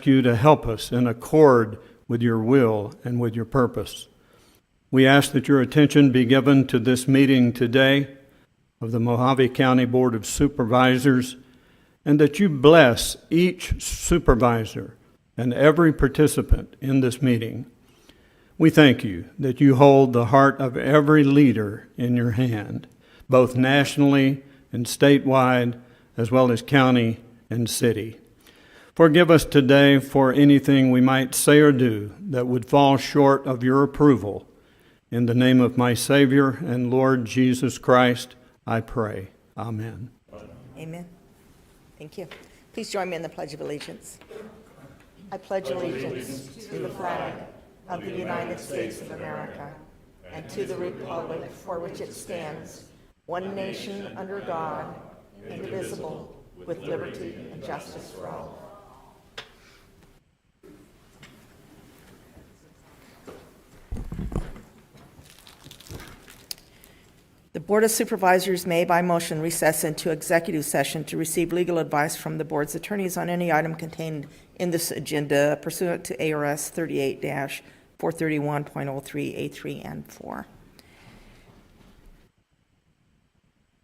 ask you to help us in accord with your will and with your purpose. We ask that your attention be given to this meeting today of the Mojave County Board of Supervisors, and that you bless each supervisor and every participant in this meeting. We thank you that you hold the heart of every leader in your hand, both nationally and statewide, as well as county and city. Forgive us today for anything we might say or do that would fall short of your approval. In the name of my Savior and Lord Jesus Christ, I pray. Amen. Amen. Thank you. Please join me in the Pledge of Allegiance. I pledge allegiance to the flag of the United States of America and to the republic for which it stands, one nation under God, indivisible, with liberty and justice for all. The Board of Supervisors may, by motion, recess into executive session to receive legal advice from the board's attorneys on any item contained in this agenda pursuant to ARS 38-431.03A3 and 4.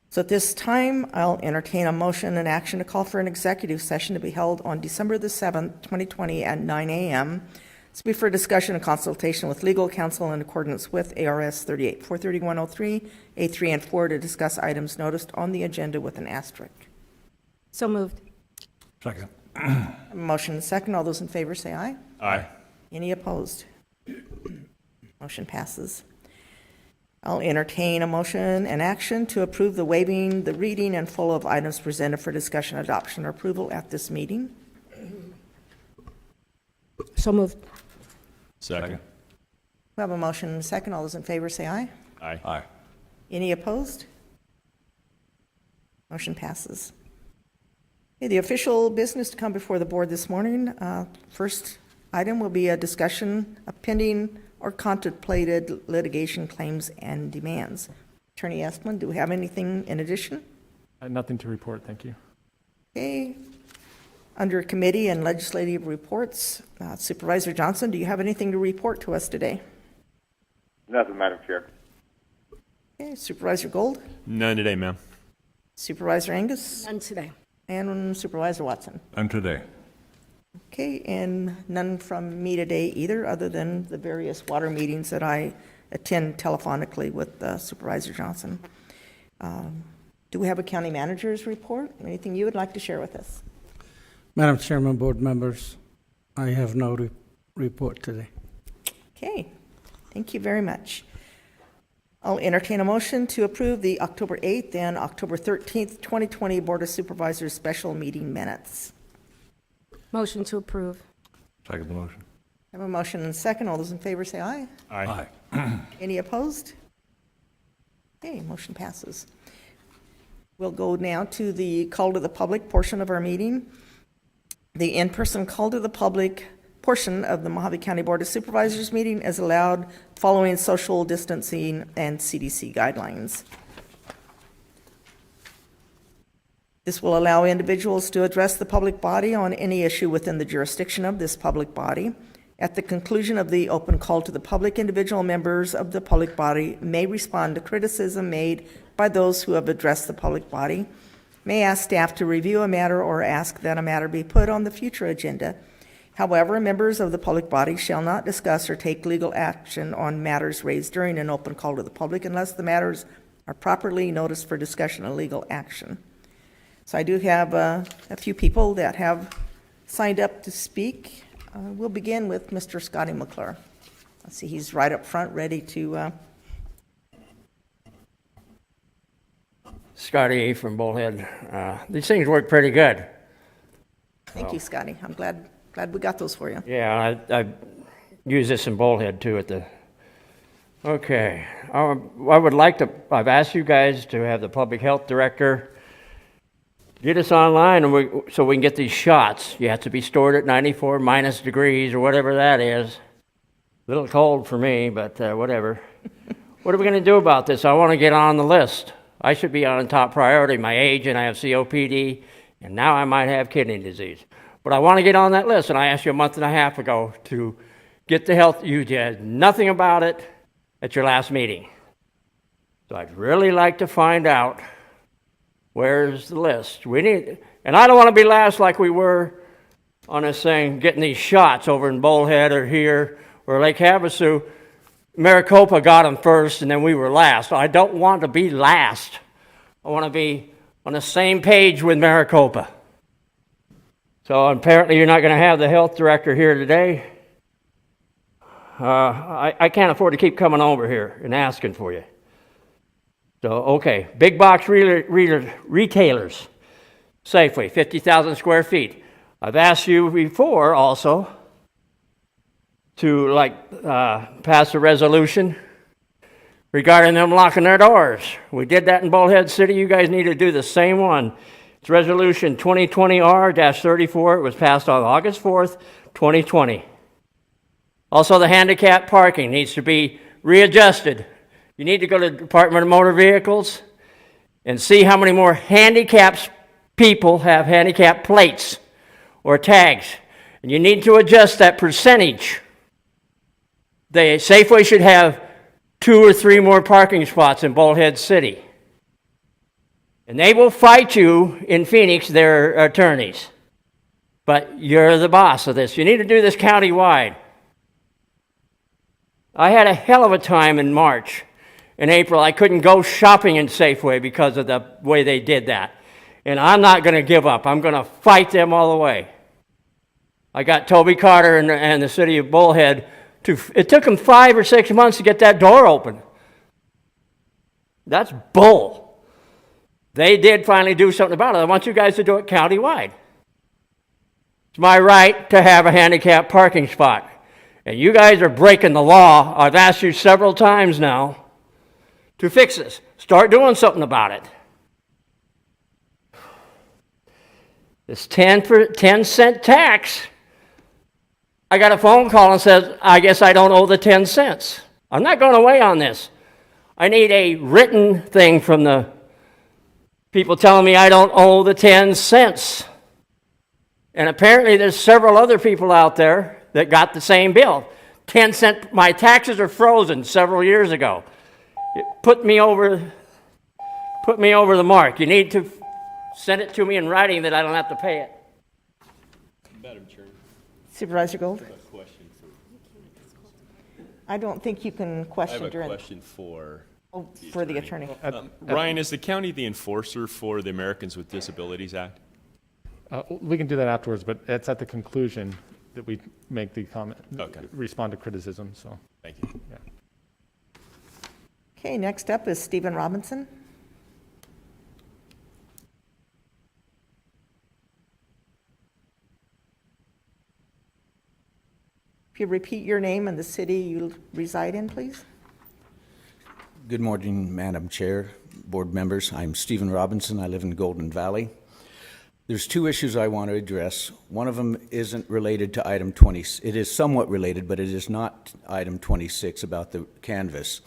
So at this time, I'll entertain a motion and action to call for an executive session to be held on December the 7th, 2020 at 9 a.m. This will be for discussion and consultation with legal counsel in accordance with ARS 38-431.03A3 and 4 to discuss items noticed on the agenda with an asterisk. So moved. Second. Motion and second. All those in favor say aye. Aye. Any opposed? Motion passes. I'll entertain a motion and action to approve the waiving the reading and full of items presented for discussion, adoption, or approval at this meeting. So moved. Second. We have a motion and a second. All those in favor say aye. Aye. Aye. Any opposed? Motion passes. Okay, the official business to come before the board this morning. First item will be a discussion of pending or contemplated litigation claims and demands. Attorney Esplin, do we have anything in addition? Nothing to report, thank you. Okay. Under committee and legislative reports, Supervisor Johnson, do you have anything to report to us today? Nothing, Madam Chair. Okay. Supervisor Gold? None today, ma'am. Supervisor Angus? None today. And Supervisor Watson? None today. Okay, and none from me today either, other than the various water meetings that I attend telephonically with Supervisor Johnson. Do we have a county manager's report? Anything you would like to share with us? Madam Chairman, board members, I have no report today. Okay, thank you very much. I'll entertain a motion to approve the October 8th and October 13th, 2020 Board of Supervisors special meeting minutes. Motion to approve. Second the motion. I have a motion and a second. All those in favor say aye. Aye. Any opposed? Okay, motion passes. We'll go now to the call to the public portion of our meeting. The in-person call to the public portion of the Mojave County Board of Supervisors meeting is allowed following social distancing and CDC guidelines. This will allow individuals to address the public body on any issue within the jurisdiction of this public body. At the conclusion of the open call to the public, individual members of the public body may respond to criticism made by those who have addressed the public body, may ask staff to review a matter or ask that a matter be put on the future agenda. However, members of the public body shall not discuss or take legal action on matters raised during an open call to the public unless the matters are properly noticed for discussion and legal action. So I do have a few people that have signed up to speak. We'll begin with Mr. Scotty McClure. Let's see, he's right up front, ready to... Scotty from Bullhead. These things work pretty good. Thank you, Scotty. I'm glad we got those for you. Yeah, I use this in Bullhead too at the... Okay. I would like to... I've asked you guys to have the public health director get us online so we can get these shots. You have to be stored at 94 minus degrees or whatever that is. A little cold for me, but whatever. What are we going to do about this? I want to get on the list. I should be on top priority. My age, and I have COPD, and now I might have kidney disease. What But I want to get on that list, and I asked you a month and a half ago to get the health. You did nothing about it at your last meeting. So I'd really like to find out where's the list. We need, and I don't want to be last like we were on this thing, getting these shots over in Bullhead or here or Lake Havasu. Maricopa got them first, and then we were last. I don't want to be last. I want to be on the same page with Maricopa. So apparently you're not going to have the health director here today. I can't afford to keep coming over here and asking for you. So, okay, big box retailers, Safeway, 50,000 square feet. I've asked you before also to pass a resolution regarding them locking their doors. We did that in Bullhead City. You guys need to do the same one. It's resolution 2020R-34. It was passed on August 4th, 2020. Also, the handicap parking needs to be readjusted. You need to go to the Department of Motor Vehicles and see how many more handicapped people have handicap plates or tags. And you need to adjust that percentage. The Safeway should have 2 or 3 more parking spots in Bullhead City. And they will fight you in Phoenix, their attorneys. But you're the boss of this. You need to do this countywide. I had a hell of a time in March. In April, I couldn't go shopping in Safeway because of the way they did that. And I'm not going to give up. I'm going to fight them all the way. I got Toby Carter and the city of Bullhead it took them 5 or 6 months to get that door open. That's bull. They did finally do something about it. I want you guys to do it countywide. It's my right to have a handicapped parking spot. And you guys are breaking the law. I've asked you several times now to fix this. Start doing something about it. This 10-cent tax, I got a phone call and says, I guess I don't owe the 10 cents. I'm not going away on this. I need a written thing from the people telling me I don't owe the 10 cents. And apparently there's several other people out there that got the same bill. 10 cent, my taxes are frozen several years ago. It put me over the mark. You need to send it to me in writing that I don't have to pay it. Madam Chairman, Supervisor Gold? I have a question I don't think you can question during... for for the attorney. Ryan, is the county the enforcer for the Americans with Disabilities Act? We can do that afterwards, but it's at the conclusion that we make the comment, Okay. respond to criticism, so. Thank you. Yeah. Okay, next up is Stephen Robinson. If you repeat your name and the city you reside in, please. Good morning, Madam Chair, board members. I'm Stephen Robinson. I live in Golden Valley. There's 2 issues I want to address. One of them isn't related to item 20. It is somewhat related, but it is not item 26 about the canvas.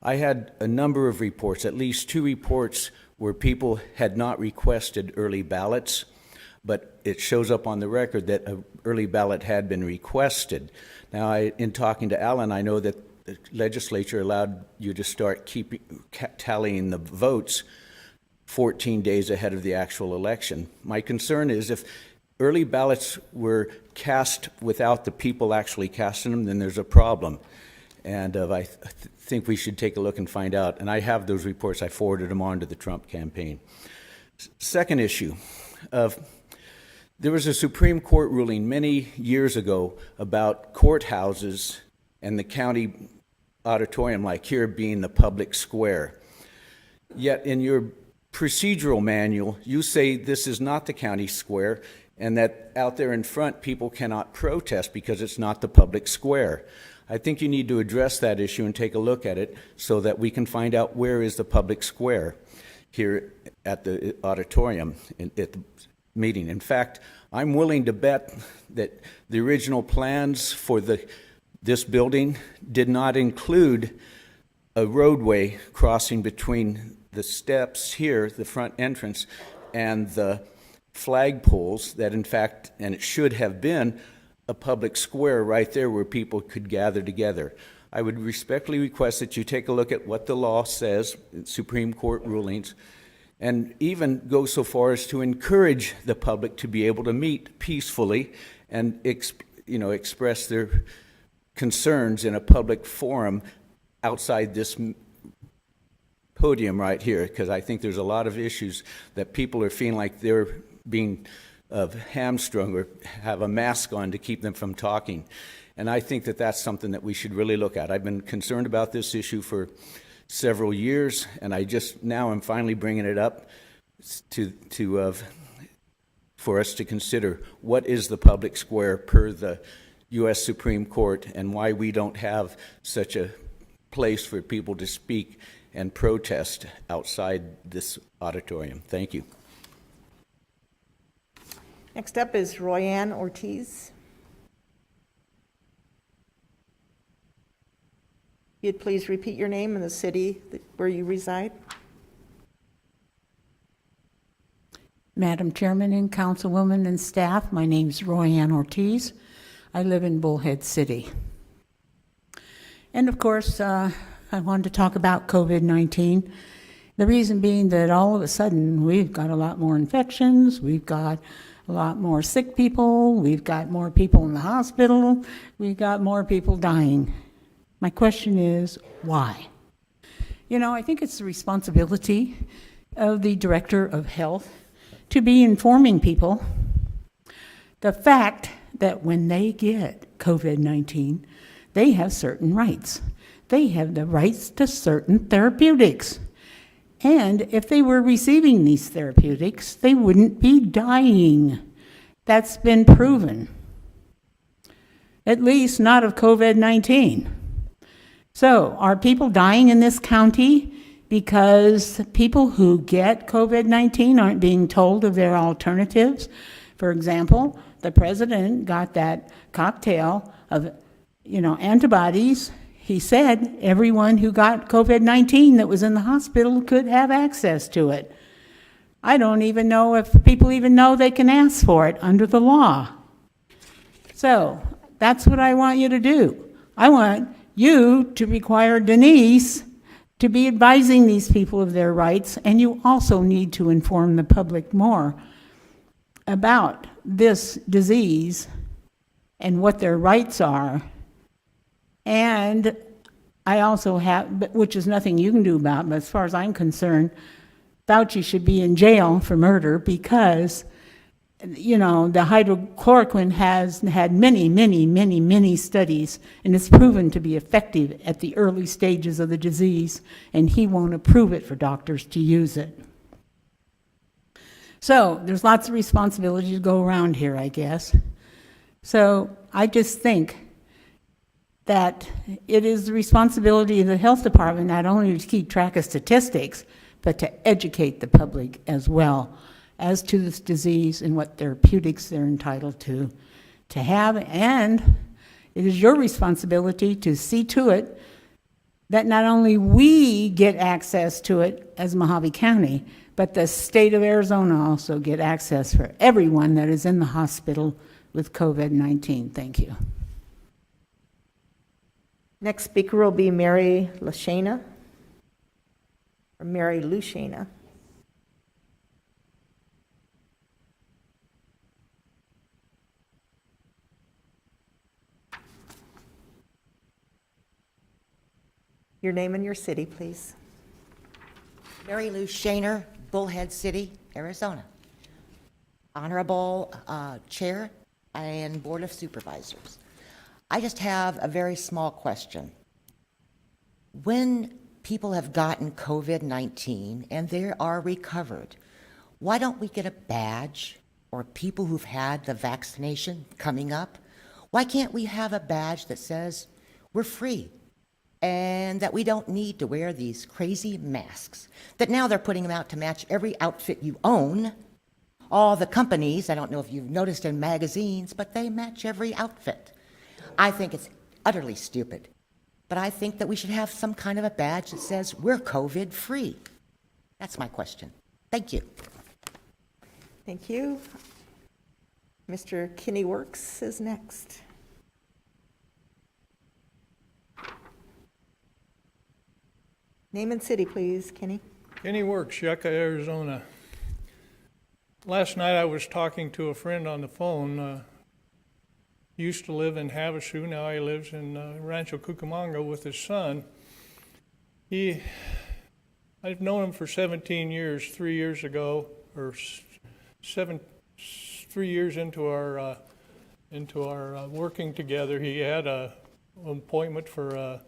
I had a number of reports, at least 2 reports, where people had not requested early ballots, but it shows up on the record that an early ballot had been requested. Now, in talking to Alan, I know that the legislature allowed you to start tallying the votes 14 days ahead of the actual election. My concern is if early ballots were cast without the people actually casting them, then there's a problem. And I think we should take a look and find out. And I have those reports. I forwarded them on to the Trump campaign. Second issue. There was a Supreme Court ruling many years ago about courthouses and the county auditorium, like here, being the public square. Yet in your procedural manual, you say this is not the county square and that out there in front people cannot protest because it's not the public square. I think you need to address that issue and take a look at it so that we can find out where is the public square here at the auditorium at the meeting. In fact, I'm willing to bet that the original plans for this building did not include a roadway crossing between the steps here, the front entrance, and the flagpoles that in fact, and it should have been, a public square right there where people could gather together. I would respectfully request that you take a look at what the law says, Supreme Court rulings, and even go so far as to encourage the public to be able to meet peacefully and express their concerns in a public forum outside this podium right here, because I think there's a lot of issues that people are feeling like they're being hamstrung or have a mask on to keep them from talking. And I think that that's something that we should really look at. I've been concerned about this issue for several years, and now I'm finally bringing it up for us to consider what is the public square per the U.S. Supreme Court, and why we don't have such a place for people to speak and protest outside this auditorium. Thank you. Next up is Royanne Ortiz. You'd please repeat your name and the city where you reside. Madam Chairman and Councilwoman and staff, my name is Royanne Ortiz. I live in Bullhead City. And of course, I wanted to talk about COVID-19. The reason being that all of a sudden we've got a lot more infections, we've got a lot more sick people, we've got more people in the hospital, we've got more people dying. My question is, why? I think it's the responsibility of the Director of Health to be informing people the fact that when they get COVID-19, they have certain rights. They have the rights to certain therapeutics. And if they were receiving these therapeutics, they wouldn't be dying. That's been proven. At least not of COVID-19. So, are people dying in this county because people who get COVID-19 aren't being told of their alternatives? For example, the president got that cocktail of, antibodies. He said everyone who got COVID-19 that was in the hospital could have access to it. I don't even know if people even know they can ask for it under the law. So, that's what I want you to do. I want you to require Denise to be advising these people of their rights, and you also need to inform the public more about this disease and what their rights are. And I also have, which is nothing you can do about, but as far as I'm concerned, Fauci should be in jail for murder because, the hydrochloroquine has had many studies, and it's proven to be effective at the early stages of the disease, and he won't approve it for doctors to use it. So there's lots of responsibility to go around here, I guess. So I just think that it is the responsibility of the health department not only to keep track of statistics, but to educate the public as well as to this disease and what therapeutics they're entitled to have. And it is your responsibility to see to it that not only we get access to it as Mojave County, but the state of Arizona also get access for everyone that is in the hospital with COVID-19. Thank you. Next speaker will be Mary Lushana. Or Mary Lushana. Your name and your city, please. Mary Lou Shaner, Bullhead City, Arizona. Honorable Chair and Board of Supervisors. I just have a very small question. When people have gotten COVID-19 and they are recovered, why don't we get a badge, or people who've had the vaccination coming up, why can't we have a badge that says we're free and that we don't need to wear these crazy masks, that now they're putting them out to match every outfit you own? All the companies, I don't know if you've noticed in magazines, but they match every outfit. I think it's utterly stupid, but I think that we should have some kind of a badge that says we're COVID free. That's my question. Thank you. Thank you. Mr. Kinney Works is next. Name and city, please, Kenny. Kenny Works, Yucca, Arizona. Last night I was talking to a friend on the phone. He used to live in Havasu, now he lives in Rancho Cucamonga with his son. I've known him for 17 years. 3 years ago, or 3 years into our working together, he had an appointment for a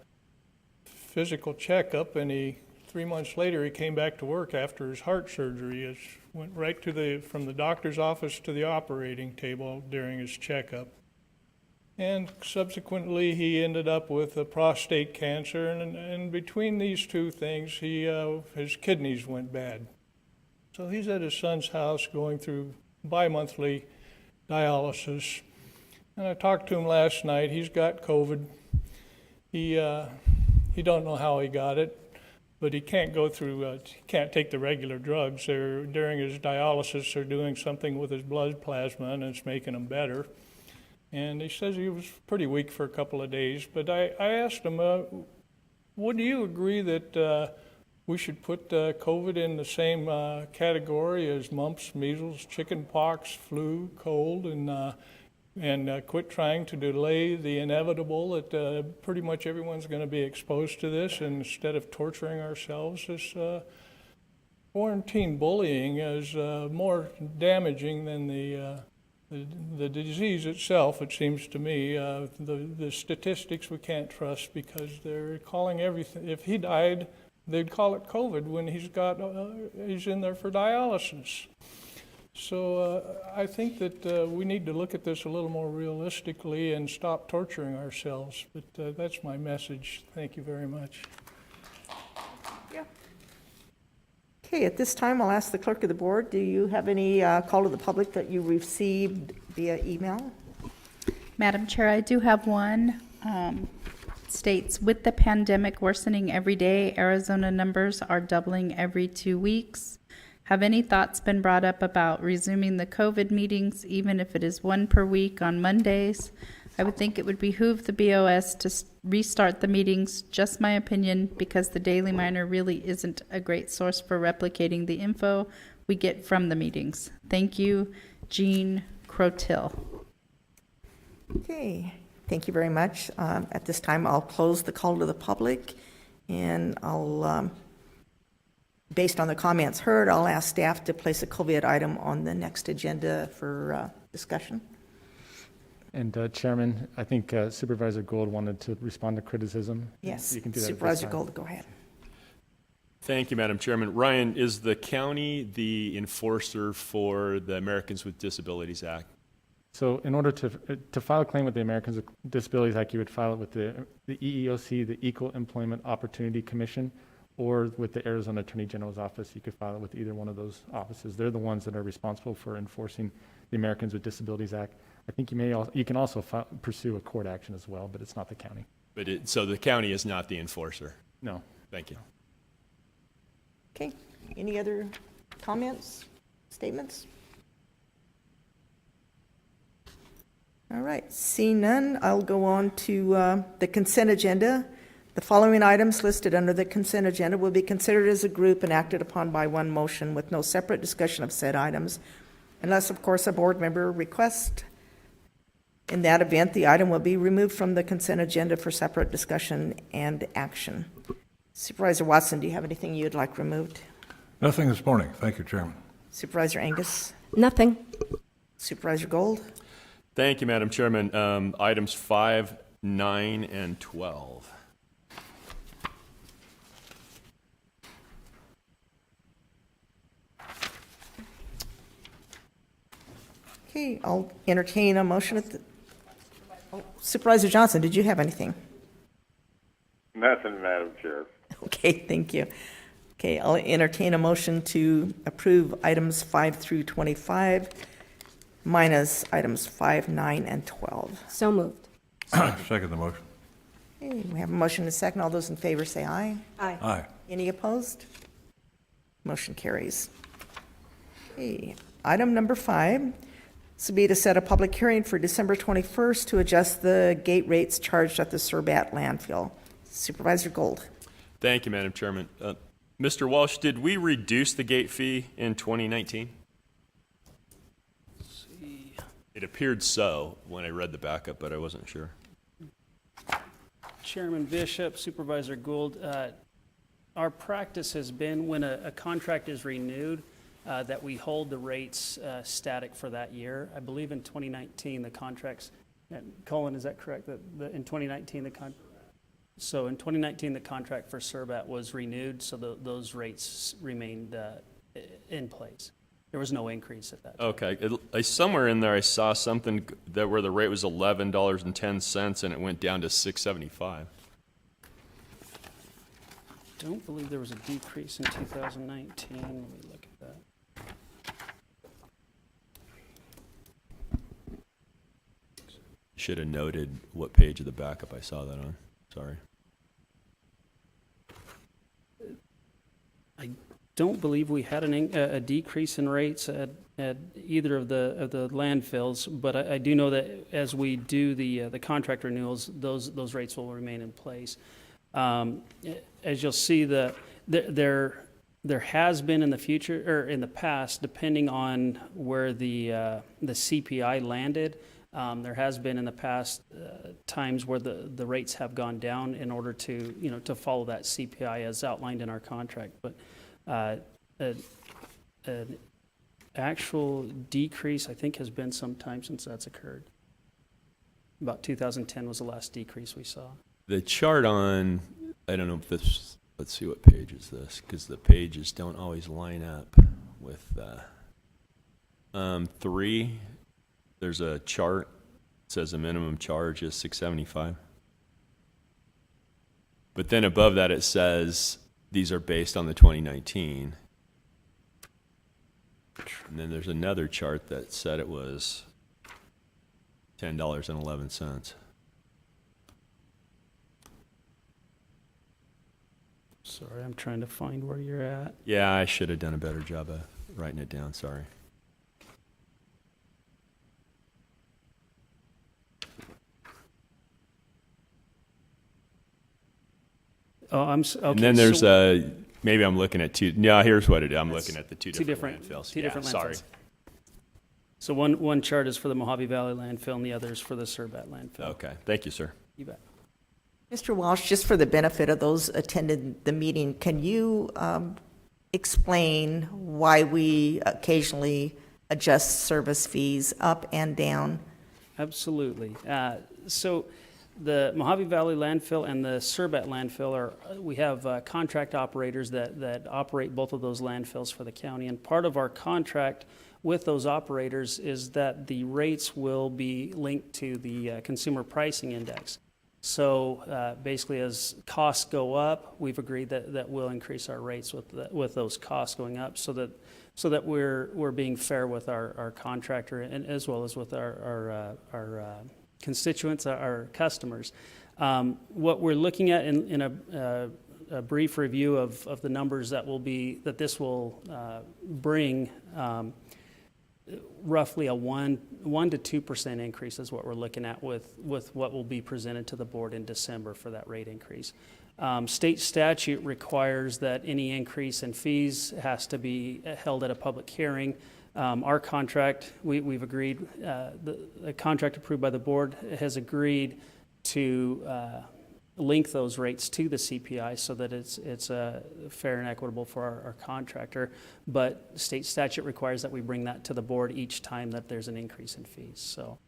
physical checkup, and 3 months later he came back to work after his heart surgery. He went right from the doctor's office to the operating table during his checkup. And subsequently, he ended up with a prostate cancer, and between these two things, his kidneys went bad. So he's at his son's house going through bi-monthly dialysis. And I talked to him last night. He's got COVID. He don't know how he got it, but he can't go through. Can't take the regular drugs. During his dialysis, they're doing something with his blood plasma, and it's making him better. And he says he was pretty weak for a couple of days. But I asked him, would you agree that we should put COVID in the same category as mumps, measles, chicken pox, flu, cold, and quit trying to delay the inevitable that pretty much everyone's going to be exposed to this, and instead of torturing ourselves, this quarantine bullying is more damaging than the disease itself, it seems to me. The statistics we can't trust because they're calling everything. If he died, they'd call it COVID when he's in there for dialysis. So I think that we need to look at this a little more realistically and stop torturing ourselves. But that's my message. Thank you very much. Okay, at this time, I'll ask the clerk of the board, do you have any call to the public that you received via email? Madam Chair, I do have one. States, with the pandemic worsening every day, Arizona numbers are doubling every 2 weeks. Have any thoughts been brought up about resuming the COVID meetings, even if it is one per week on Mondays? I would think it would behoove the BOS to restart the meetings, just my opinion, because the Daily Miner really isn't a great source for replicating the info we get from the meetings. Thank you, Jean Crotill. Okay, thank you very much. At this time, I'll close the call to the public, and I'll, based on the comments heard, I'll ask staff to place a COVID item on the next agenda for discussion. And Chairman, I think Supervisor Gould wanted to respond to criticism. Yes, You can do that at this Supervisor time. Gold, go ahead. Thank you, Madam Chairman. Ryan, is the county the enforcer for the Americans with Disabilities Act? So in order to file a claim with the Americans with Disabilities Act, you would file it with the EEOC, the Equal Employment Opportunity Commission, or with the Arizona Attorney General's office. You could file it with either one of those offices. They're the ones that are responsible for enforcing the Americans with Disabilities Act. I think you can also pursue a court action as well, but it's not the county. So the county is not the enforcer? No. Thank you. Okay, any other comments, statements? All right, seeing none, I'll go on to the consent agenda. The following items listed under the consent agenda will be considered as a group and acted upon by one motion with no separate discussion of said items, unless, of course, a board member requests. In that event, the item will be removed from the consent agenda for separate discussion and action. Supervisor Watson, do you have anything you'd like removed? Nothing this morning. Thank you, Chairman. Supervisor Angus? Nothing. Supervisor Gold? Thank you, Madam Chairman. Items 5, 9, and 12. Okay, I'll entertain a motion at the... Oh, Supervisor Johnson, did you have anything? Nothing, Madam Chair. Okay, thank you. Okay, I'll entertain a motion to approve items 5 through 25, minus items 5, 9, and 12. So moved. Second the motion. Okay, we have a motion and a second. All those in favor say aye. Aye. Aye. Any opposed? Motion carries. Okay, Item number 5, this would be to set a public hearing for December 21st to adjust the gate rates charged at the Surbat landfill. Supervisor Gold. Thank you, Madam Chairman. Mr. Walsh, did we reduce the gate fee in 2019? It appeared so when I read the backup, but I wasn't sure. Chairman Bishop, Supervisor Gould, our practice has been when a contract is renewed, that we hold the rates static for that year. I believe in 2019, the contracts, Colin, is that correct? In 2019, so in 2019, the contract for Surbat was renewed, so those rates remained in place. There was no increase at that time. Okay. Somewhere in there, I saw something that where the rate was $11.10 and it went down to $6.75. Don't believe there was a decrease in 2019. Let me look at that. Should have noted what page of the backup I saw that on. Sorry. I don't believe we had a decrease in rates at either of the landfills, but I do know that as we do the contract renewals, those rates will remain in place. As you'll see, there has been in the future or in the past, depending on where the CPI landed, there has been in the past times where the rates have gone down in order to to follow that CPI as outlined in our contract, but. An actual decrease, I think, has been some time since that's occurred. About 2010 was the last decrease we saw. The chart on, I don't know if this, let's see what page is this, because the pages don't always line up with 3. There's a chart that says the minimum charge is $6.75. But then above that it says these are based on the 2019. And then there's another chart that said it was $10.11. Sorry, I'm trying to find where you're at. Yeah, I should have done a better job of writing it down, sorry. Oh, okay. And then there's maybe I'm looking at two. No, here's what it is. I'm looking at the two different landfills. Two different sorry. landfills. So one chart is for the Mojave Valley landfill, and the other is for the Surbat landfill. Okay, thank you, sir. You bet. Mr. Walsh, just for the benefit of those attending the meeting, can you explain why we occasionally adjust service fees up and down? Absolutely. So the Mojave Valley landfill and the Surbat landfill we have contract operators that operate both of those landfills for the county. And part of our contract with those operators is that the rates will be linked to the consumer pricing index. So basically, as costs go up, we've agreed that we'll increase our rates with those costs going up, so that we're being fair with our contractor and as well as with our constituents, our customers. What we're looking at in a brief review of the numbers that this will bring. Roughly a 1 to 2% increase is what we're looking at with what will be presented to the board in December for that rate increase. State statute requires that any increase in fees has to be held at a public hearing. Our contract, we've agreed, the contract approved by the board has agreed to link those rates to the CPI so that it's fair and equitable for our contractor. But state statute requires that we bring that to the board each time that there's an increase in fees. So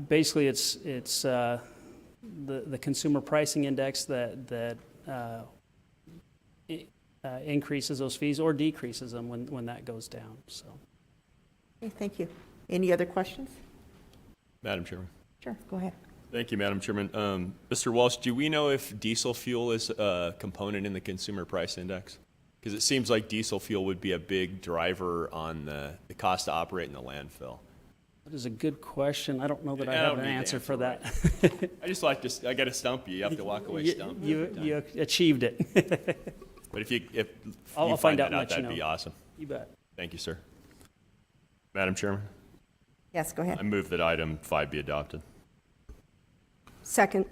basically, it's the consumer pricing index that increases those fees or decreases them when that goes down. So. Okay, thank you. Any other questions? Madam Chairman. Sure, go ahead. Thank you, Madam Chairman. Mr. Walsh, do we know if diesel fuel is a component in the consumer price index? Because it seems like diesel fuel would be a big driver on the cost to operate in the landfill. That is a good question. I don't know that I have an answer for that. I just like to, I got to stump you. You have to walk away stumped. You achieved it. But if you I'll find find out that and let you that'd be know. awesome. You bet. Thank you, sir. Madam Chairman, Yes, go ahead. I move that item 5 be adopted. Second.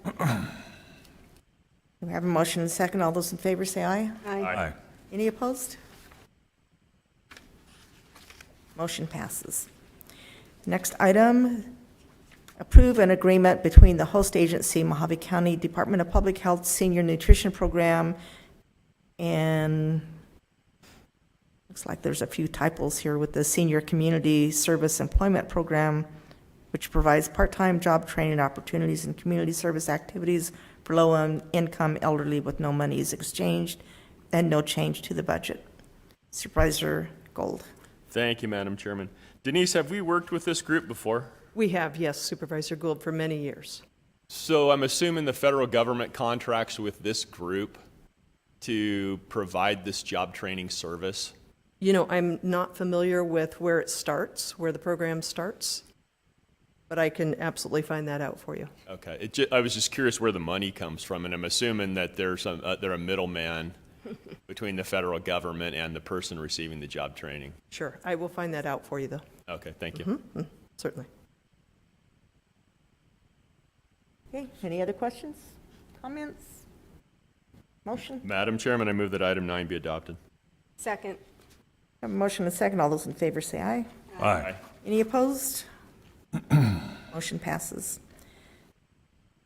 We have a motion and a second. All those in favor say aye. Aye. Any opposed? Motion passes. Next item, approve an agreement between the host agency, Mojave County Department of Public Health Senior Nutrition Program, and looks like there's a few typos here with the Senior Community Service Employment Program, which provides part-time job training opportunities and community service activities for low-income elderly with no money is exchanged and no change to the budget. Supervisor Gold. Thank you, Madam Chairman. Denise, have we worked with this group before? We have, yes, Supervisor Gould, for many years. So I'm assuming the federal government contracts with this group to provide this job training service? You know, I'm not familiar with where it starts, where the program starts, but I can absolutely find that out for you. Okay. I was just curious where the money comes from, and I'm assuming that they're a middleman between the federal government and the person receiving the job training. Sure, I will find that out for you, though. Okay, thank you. Certainly. Okay, any other questions, comments? Motion? Madam Chairman, I move that item 9 be adopted. Second. Have a motion and a second. All those in favor say aye. Aye. Any opposed? Motion passes.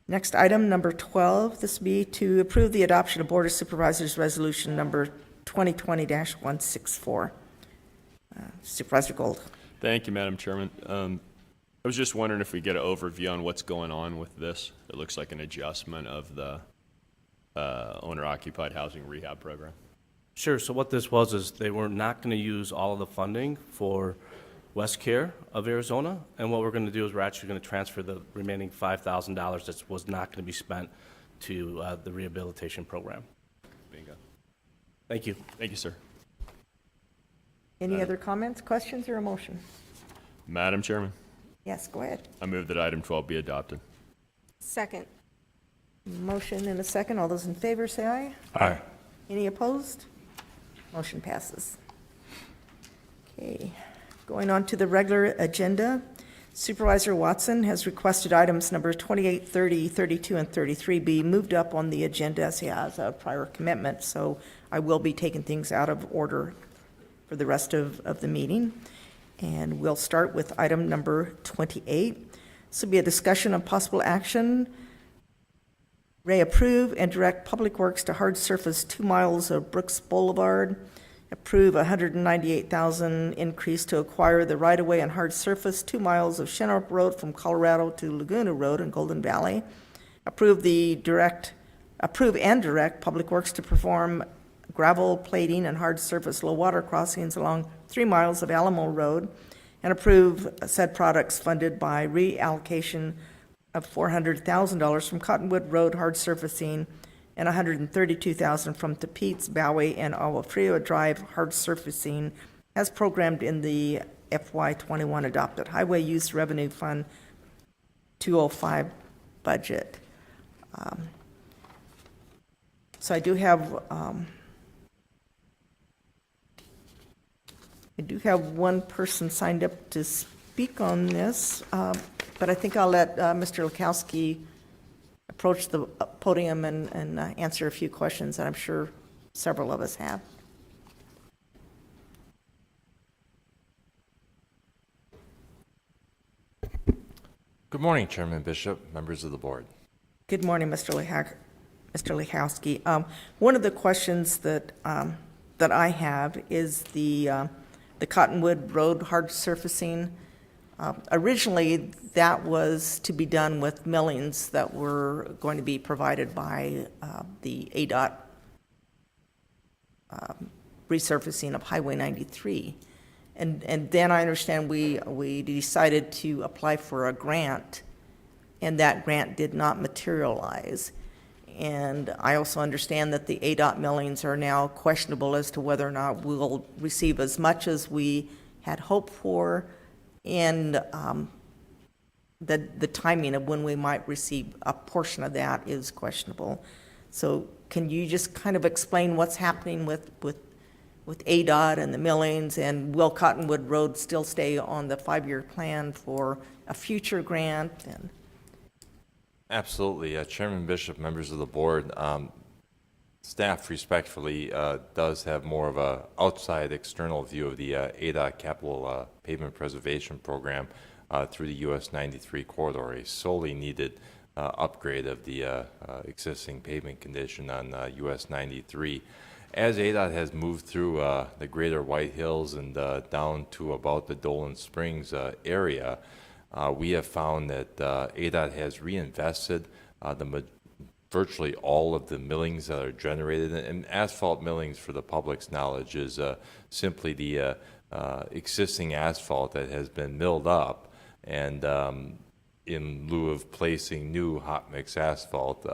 Next item, number 12, this will be to approve the adoption of Board of Supervisors Resolution number 2020-164. Supervisor Gold. Thank you, Madam Chairman. I was just wondering if we get an overview on what's going on with this. It looks like an adjustment of the owner-occupied housing rehab program. Sure. So what this was is they were not going to use all of the funding for West Care of Arizona, and what we're going to do is we're actually going to transfer the remaining $5,000 that was not going to be spent to the rehabilitation program. Bingo. Thank you. Thank you, sir. Any other comments, questions, or a motion? Madam Chairman, Yes, go ahead. I move that item 12 be adopted. Second. Motion and a second. All those in favor say aye. Aye. Any opposed? Motion passes. Okay, going on to the regular agenda. Supervisor Watson has requested items number 28, 30, 32, and 33 be moved up on the agenda as he has a prior commitment, so I will be taking things out of order for the rest of the meeting. And we'll start with item number 28. This will be a discussion of possible action. Approve and direct Public Works to hard surface 2 miles of Brooks Boulevard. Approve $198,000 increase to acquire the right-of-way and hard surface 2 miles of Shinnerup Road from Colorado to Laguna Road in Golden Valley. Approve and direct Public Works to perform gravel plating and hard surface low water crossings along 3 miles of Alamo Road, and approve said products funded by reallocation of $400,000 from Cottonwood Road hard surfacing and $132,000 from Tapeats, Bowie, and Awafrio Drive hard surfacing as programmed in the FY21 adopted Highway Use Revenue Fund 205 budget. So I do have one person signed up to speak on this, but I think I'll let Mr. Lukowski approach the podium and answer a few questions that I'm sure several of us have. Good morning, Chairman Bishop, members of the board. Good morning, Mr. Lukowski. One of the questions that I have is the Cottonwood Road hard surfacing. Originally, that was to be done with millings that were going to be provided by the ADOT resurfacing of Highway 93. And then I understand we decided to apply for a grant, and that grant did not materialize. And I also understand that the ADOT millings are now questionable as to whether or not we'll receive as much as we had hoped for, and the timing of when we might receive a portion of that is questionable. So can you just kind of explain what's happening with with ADOT and the millings, and will Cottonwood Road still stay on the 5-year plan for a future grant? And Absolutely. Chairman Bishop, members of the board, staff respectfully does have more of a outside external view of the ADOT capital pavement preservation program through the US 93 corridor, a solely needed upgrade of the existing pavement condition on US 93. As ADOT has moved through the greater White Hills and down to about the Dolan Springs area, we have found that ADOT has reinvested virtually all of the millings that are generated. And asphalt millings, for the public's knowledge, is simply the existing asphalt that has been milled up, and in lieu of placing new hot mix asphalt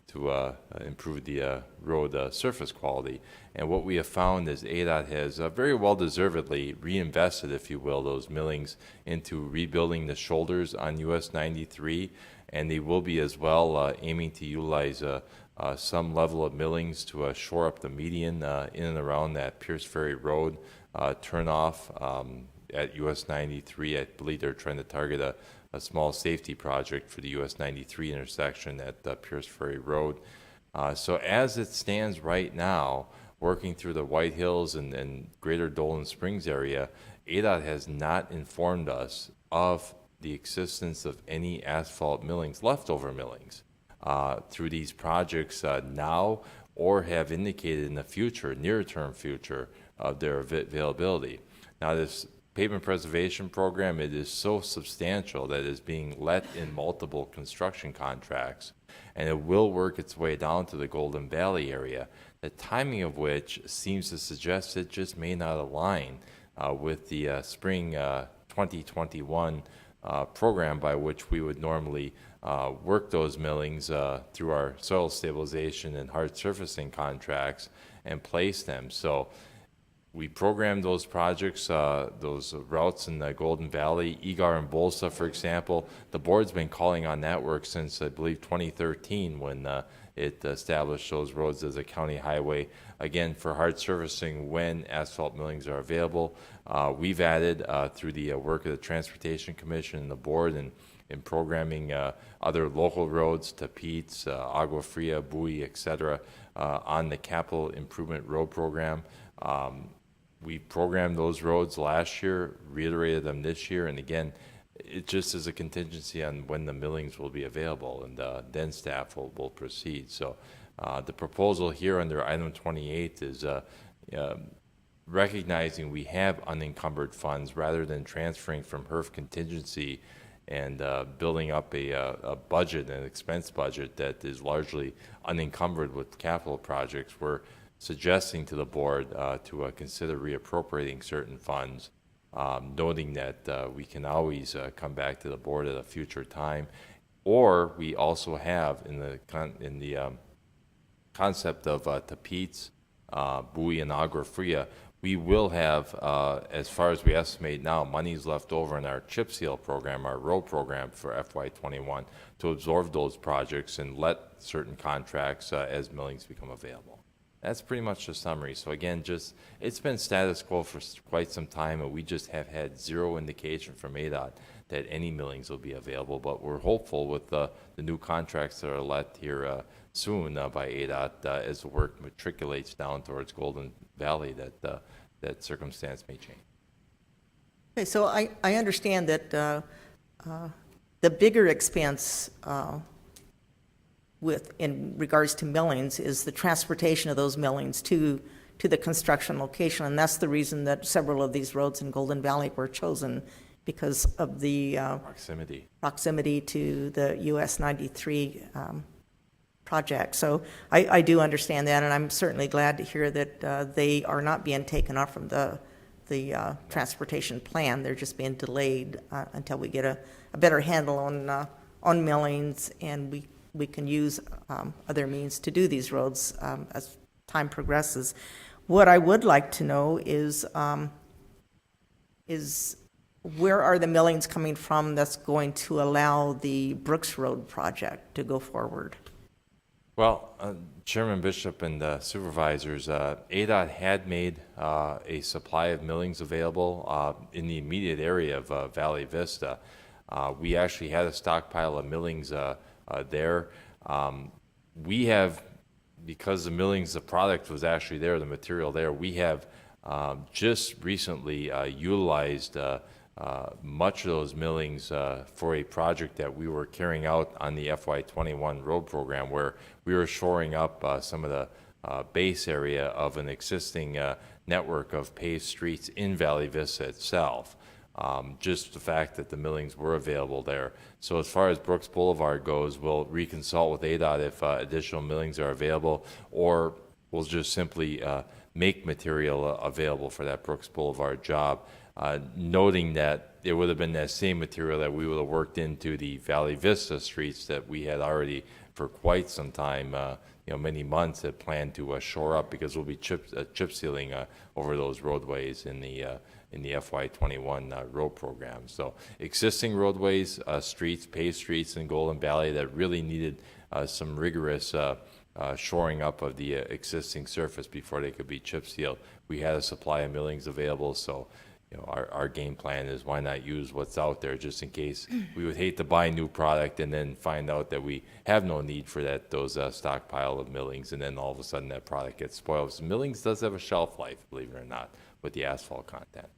to improve the road surface quality. And what we have found is ADOT has very well deservedly reinvested, if you will, those millings into rebuilding the shoulders on US 93, and they will be as well aiming to utilize some level of millings to shore up the median in and around that Pierce Ferry Road turnoff at US 93. I believe they're trying to target a small safety project for the US 93 intersection at Pierce Ferry Road. So as it stands right now, working through the White Hills and greater Dolan Springs area, ADOT has not informed us of the existence of any asphalt millings, leftover millings, through these projects now, or have indicated in the future, near-term future, of their availability. Now, this pavement preservation program, it is so substantial that it is being let in multiple construction contracts, and it will work its way down to the Golden Valley area, the timing of which seems to suggest it just may not align with the spring 2021 program by which we would normally work those millings through our soil stabilization and hard surfacing contracts and place them. So we programmed those projects, those routes in the Golden Valley, Egar and Bolsa, for example. The board's been calling on that work since, I believe, 2013, when it established those roads as a county highway, again, for hard surfacing when asphalt millings are available. We've added, through the work of the Transportation Commission and the board, and in programming other local roads, Tapeats, Agua Fria, Bowie, et cetera, on the Capital Improvement Road Program. We programmed those roads last year, reiterated them this year, and again, it just is a contingency on when the millings will be available, and then staff will proceed. So the proposal here under item 28 is recognizing we have unencumbered funds, rather than transferring from HERF contingency and building up a budget, an expense budget that is largely unencumbered with capital projects. We're suggesting to the board to consider reappropriating certain funds, noting that we can always come back to the board at a future time, or we also have in the concept of Tapeats, Bowie, and Agua Fria, we will have, as far as we estimate now, monies left over in our chip seal program, our road program for FY21, to absorb those projects and let certain contracts as millings become available. That's pretty much the summary. So again, it's been status quo for quite some time, and we just have had zero indication from ADOT that any millings will be available. But we're hopeful with the new contracts that are let here soon by ADOT as the work matriculates down towards Golden Valley, that circumstance may change. Okay, so I understand that the bigger expense in regards to millings is the transportation of those millings to the construction location, and that's the reason that several of these roads in Golden Valley were chosen, because of the proximity to the US 93 project. So I do understand that, and I'm certainly glad to hear that they are not being taken off from the transportation plan. They're just being delayed until we get a better handle on millings, and we can use other means to do these roads as time progresses. What I would like to know is where are the millings coming from that's going to allow the Brooks Road project to go forward? Well, Chairman Bishop and supervisors, ADOT had made a supply of millings available in the immediate area of Valley Vista. We actually had a stockpile of millings there. We have, because the millings, the product was actually there, the material there, we have just recently utilized much of those millings for a project that we were carrying out on the FY21 road program, where we were shoring up some of the base area of an existing network of paved streets in Valley Vista itself. Just the fact that the millings were available there. So as far as Brooks Boulevard goes, we'll reconsult with ADOT if additional millings are available, or we'll just simply make material available for that Brooks Boulevard job. Noting that it would have been that same material that we would have worked into the Valley Vista streets that we had already for quite some time, many months, had planned to shore up, because we'll be chip sealing over those roadways in the FY21 road program. So existing roadways, streets, paved streets in Golden Valley that really needed some rigorous shoring up of the existing surface before they could be chip sealed. We had a supply of millings available, so our game plan is, why not use what's out there, just in case. We would hate to buy new product and then find out that we have no need for those stockpile of millings, and then all of a sudden that product gets spoiled. So millings does have a shelf life, believe it or not, with the asphalt content.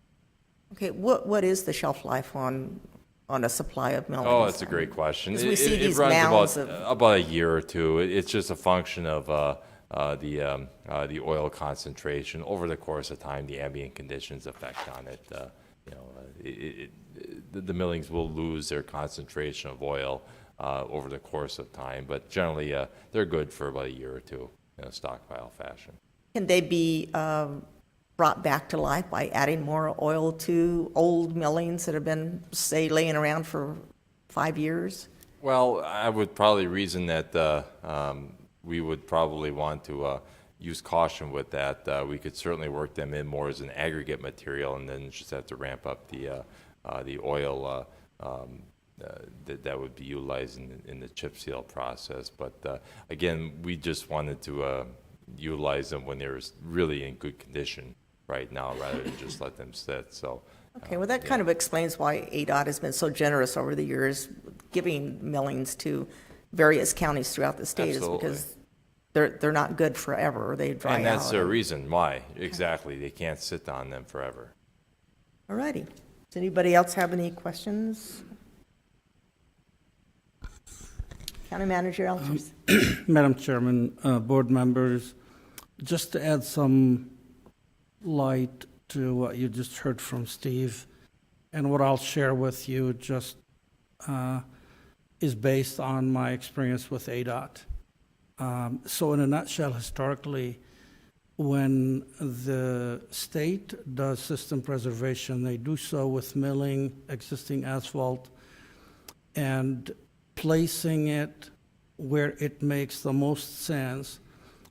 Okay, what is the shelf life on a supply of millings? Oh, that's a great question. Because we see these runs mounds about a year or two. It's just a function of the oil concentration over the course of time. The ambient conditions effect on it. The millings will lose their concentration of oil over the course of time, but generally they're good for about a year or two in a stockpile fashion. Can they be brought back to life by adding more oil to old millings that have been, say, laying around for 5 years? Well, I would probably reason that we would probably want to use caution with that. We could certainly work them in more as an aggregate material, and then just have to ramp up the oil that would be utilized in the chip seal process. But again, we just wanted to utilize them when they're really in good condition right now, rather than just let them sit. So. Okay, well, that kind of explains why ADOT has been so generous over the years, giving millings to various counties throughout the state. Absolutely. Is because they're not good forever. They dry out. And that's the reason why. Exactly. They can't sit on them forever. All righty. Does anybody else have any questions? County Manager Algiers. Madam Chairman, board members, just to add some light to what you just heard from Steve, and what I'll share with you just is based on my experience with ADOT. So in a nutshell, historically, when the state does system preservation, they do so with milling existing asphalt and placing it where it makes the most sense.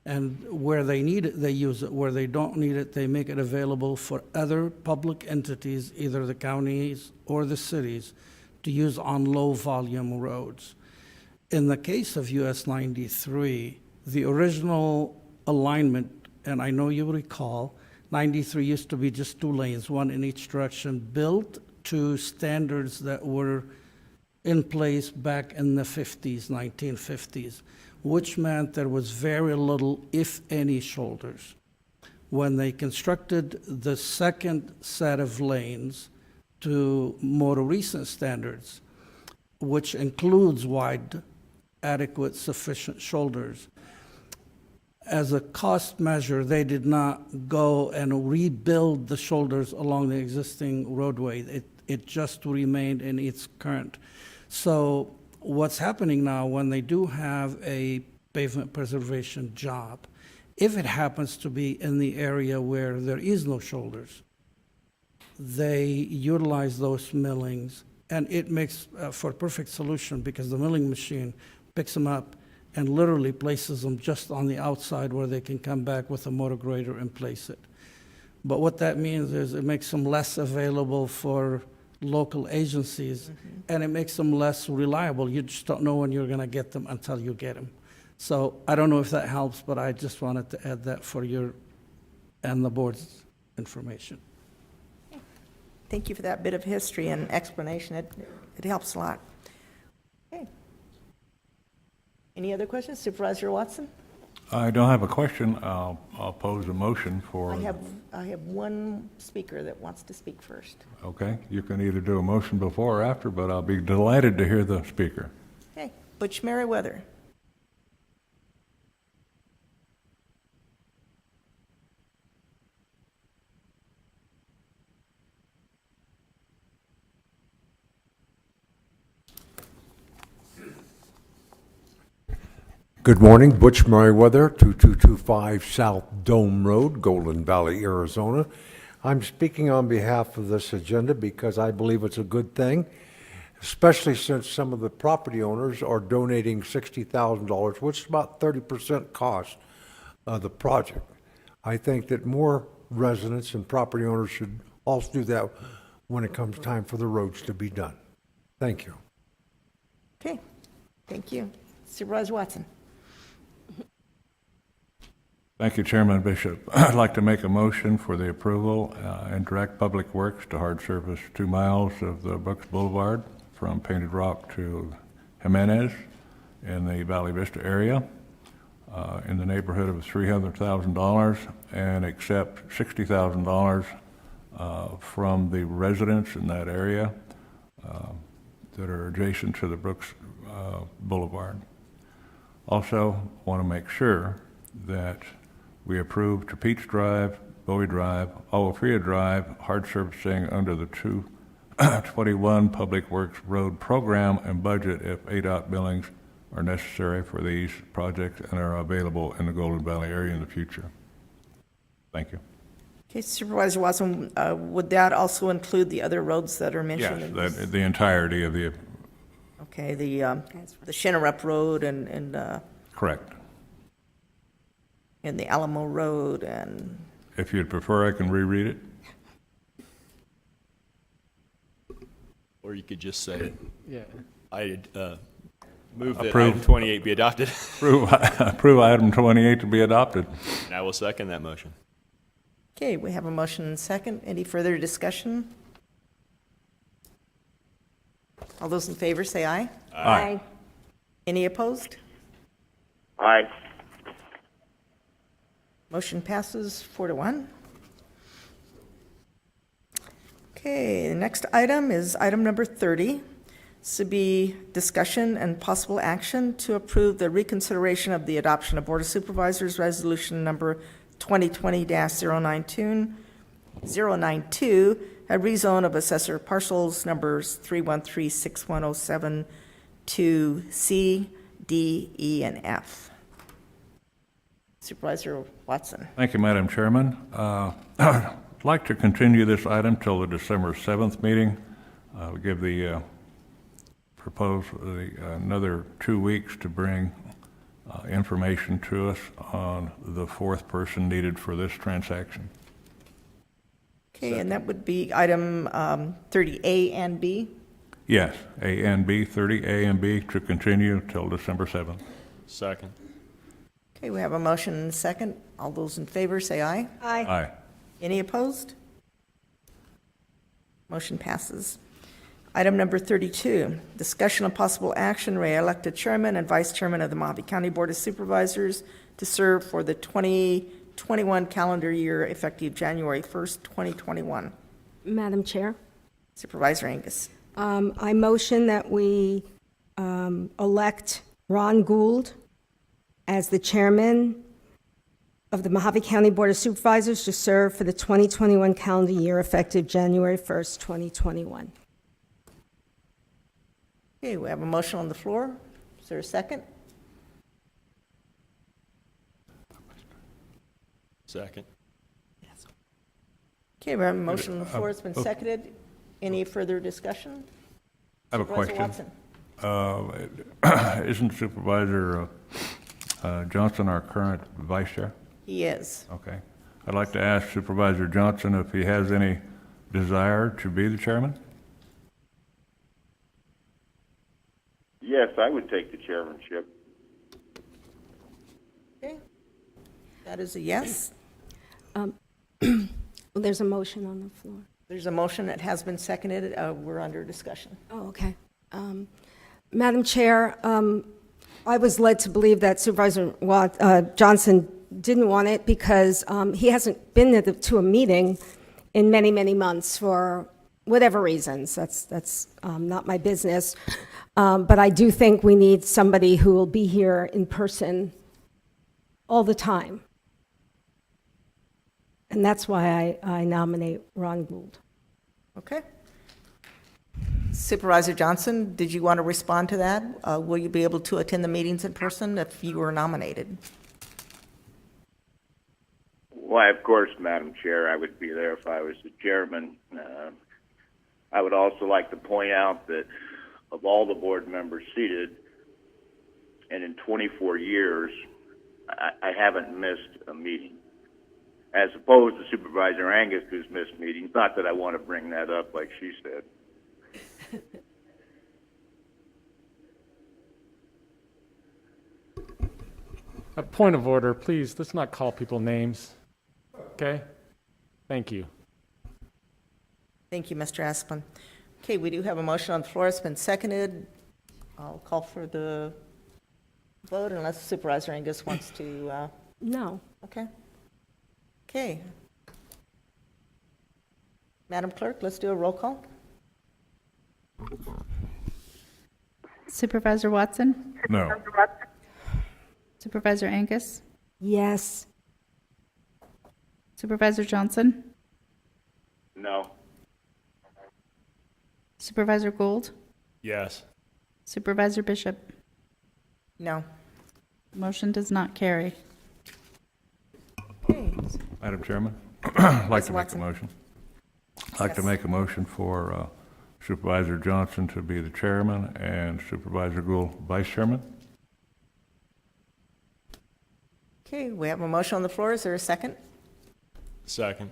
And where they need it, they use it. Where they don't need it, they make it available for other public entities, either the counties or the cities, to use on low-volume roads. In the case of US 93, the original alignment, and I know you recall, 93 used to be just 2 lanes, one in each direction, built to standards that were in place back in the 50s, 1950s. Which meant there was very little, if any, shoulders. When they constructed the second set of lanes to more recent standards, which includes wide, adequate, sufficient shoulders, as a cost measure, they did not go and rebuild the shoulders along the existing roadway. It just remained in its current. So what's happening now, when they do have a pavement preservation job, if it happens to be in the area where there is no shoulders, they utilize those millings, and it makes for a perfect solution, because the milling machine picks them up and literally places them just on the outside where they can come back with a motor grader and place it. But what that means is it makes them less available for local agencies, and it makes them less reliable. You just don't know when you're going to get them until you get them. So I don't know if that helps, but I just wanted to add that for your and the board's information. Thank you for that bit of history and explanation. It helps a lot. Okay. Any other questions? Supervisor Watson? I don't have a question. I'll pose a motion for. I have one speaker that wants to speak first. Okay, you can either do a motion before or after, but I'll be delighted to hear the speaker. Okay, Butch Merriweather. Good morning, Butch Merriweather, 2225 South Dome Road, Golden Valley, Arizona. I'm speaking on behalf of this agenda because I believe it's a good thing, especially since some of the property owners are donating $60,000, which is about 30% cost of the project. I think that more residents and property owners should also do that when it comes time for the roads to be done. Thank you. Okay, thank you. Supervisor Watson. Thank you, Chairman Bishop. I'd like to make a motion for the approval and direct Public Works to hard surface 2 miles of the Brooks Boulevard from Painted Rock to Jimenez in the Valley Vista area in the neighborhood of $300,000 and accept $60,000 from the residents in that area that are adjacent to the Brooks Boulevard. Also, want to make sure that we approve Peach Drive, Bowie Drive, Awafria Drive, hard surfacing under the 221 Public Works Road Program and budget if ADOT billings are necessary for these projects and are available in the Golden Valley area in the future. Thank you. Okay, Supervisor Watson, would that also include the other roads that are mentioned? in Yes, this? the entirety of the, Okay, the Shinnerup Road and correct. the Alamo Road and, If you'd prefer, I can reread it. Or you could just say, Yeah. I move that Approve. item 28 be adopted. Approve item 28 to be adopted. And I will second that motion. okay, we have a motion and second. Any further discussion? All those in favor say aye. Aye. Any opposed? Aye. Motion passes 4-1. Okay, the next item is item number 30. This would be discussion and possible action to approve the reconsideration of the adoption of Board of Supervisors Resolution number 2020-092, a rezone of assessor parcels numbers 3136107 to C, D, E, and F. Supervisor Watson. Thank you, Madam Chairman. I'd like to continue this item till the December 7th meeting. We'll give the another 2 weeks to bring information to us on the fourth person needed for this transaction. Okay, and that would be item 30A and B. Yes, A and B, 30 A and B to continue till December 7th. Second. Okay, we have a motion and a second. All those in favor say aye. Aye. Aye. Any opposed? Motion passes. Item number 32, discussion of possible action, re-elected chairman and vice chairman of the Mojave County Board of Supervisors to serve for the 2021 calendar year effective January 1st, 2021. Madam Chair, Supervisor Angus. I motion that we elect Ron Gould as the chairman of the Mojave County Board of Supervisors to serve for the 2021 calendar year effective January 1st, 2021. Okay, we have a motion on the floor. Is there a second? Second. Okay, we have a motion on the floor. It's been seconded. Any further discussion? I have a Supervisor question. Watson. Isn't Supervisor Johnson our current vice chair? He is. Okay. I'd like to ask Supervisor Johnson if he has any desire to be the chairman? Yes, I would take the chairmanship. That is a yes. Well, there's a motion on the floor. There's a motion that has been seconded. We're under discussion. Oh, okay. Madam Chair, I was led to believe that Supervisor Johnson didn't want it because he hasn't been to a meeting in many, many months for whatever reasons. That's not my business. But I do think we need somebody who will be here in person all the time. And that's why I nominate Ron Gould. Okay. Supervisor Johnson, did you want to respond to that? Will you be able to attend the meetings in person if you were nominated? Why, of course, Madam Chair, I would be there if I was the chairman. I would also like to point out that of all the board members seated, and in 24 years, I haven't missed a meeting, as opposed to Supervisor Angus, who's missed meetings. Not that I want to bring that up like she said. A point of order, please, let's not call people names. Okay? Thank you. Thank you, Mr. Asplin. Okay, we do have a motion on the floor. It's been seconded. I'll call for the vote unless Supervisor Angus wants to. No. Okay. Okay. Madam Clerk, let's do a roll call. Supervisor Watson? No. Supervisor Angus? Yes. Supervisor Johnson? No. Supervisor Gould? Yes. Supervisor Bishop? No. Motion does not carry. Okay. Madam Chairman, I'd like to make a Watson. motion. I'd like to Yes. make a motion for Supervisor Johnson to be the chairman and Supervisor Gould vice chairman. Okay, we have a motion on the floor. Is there a second? Second.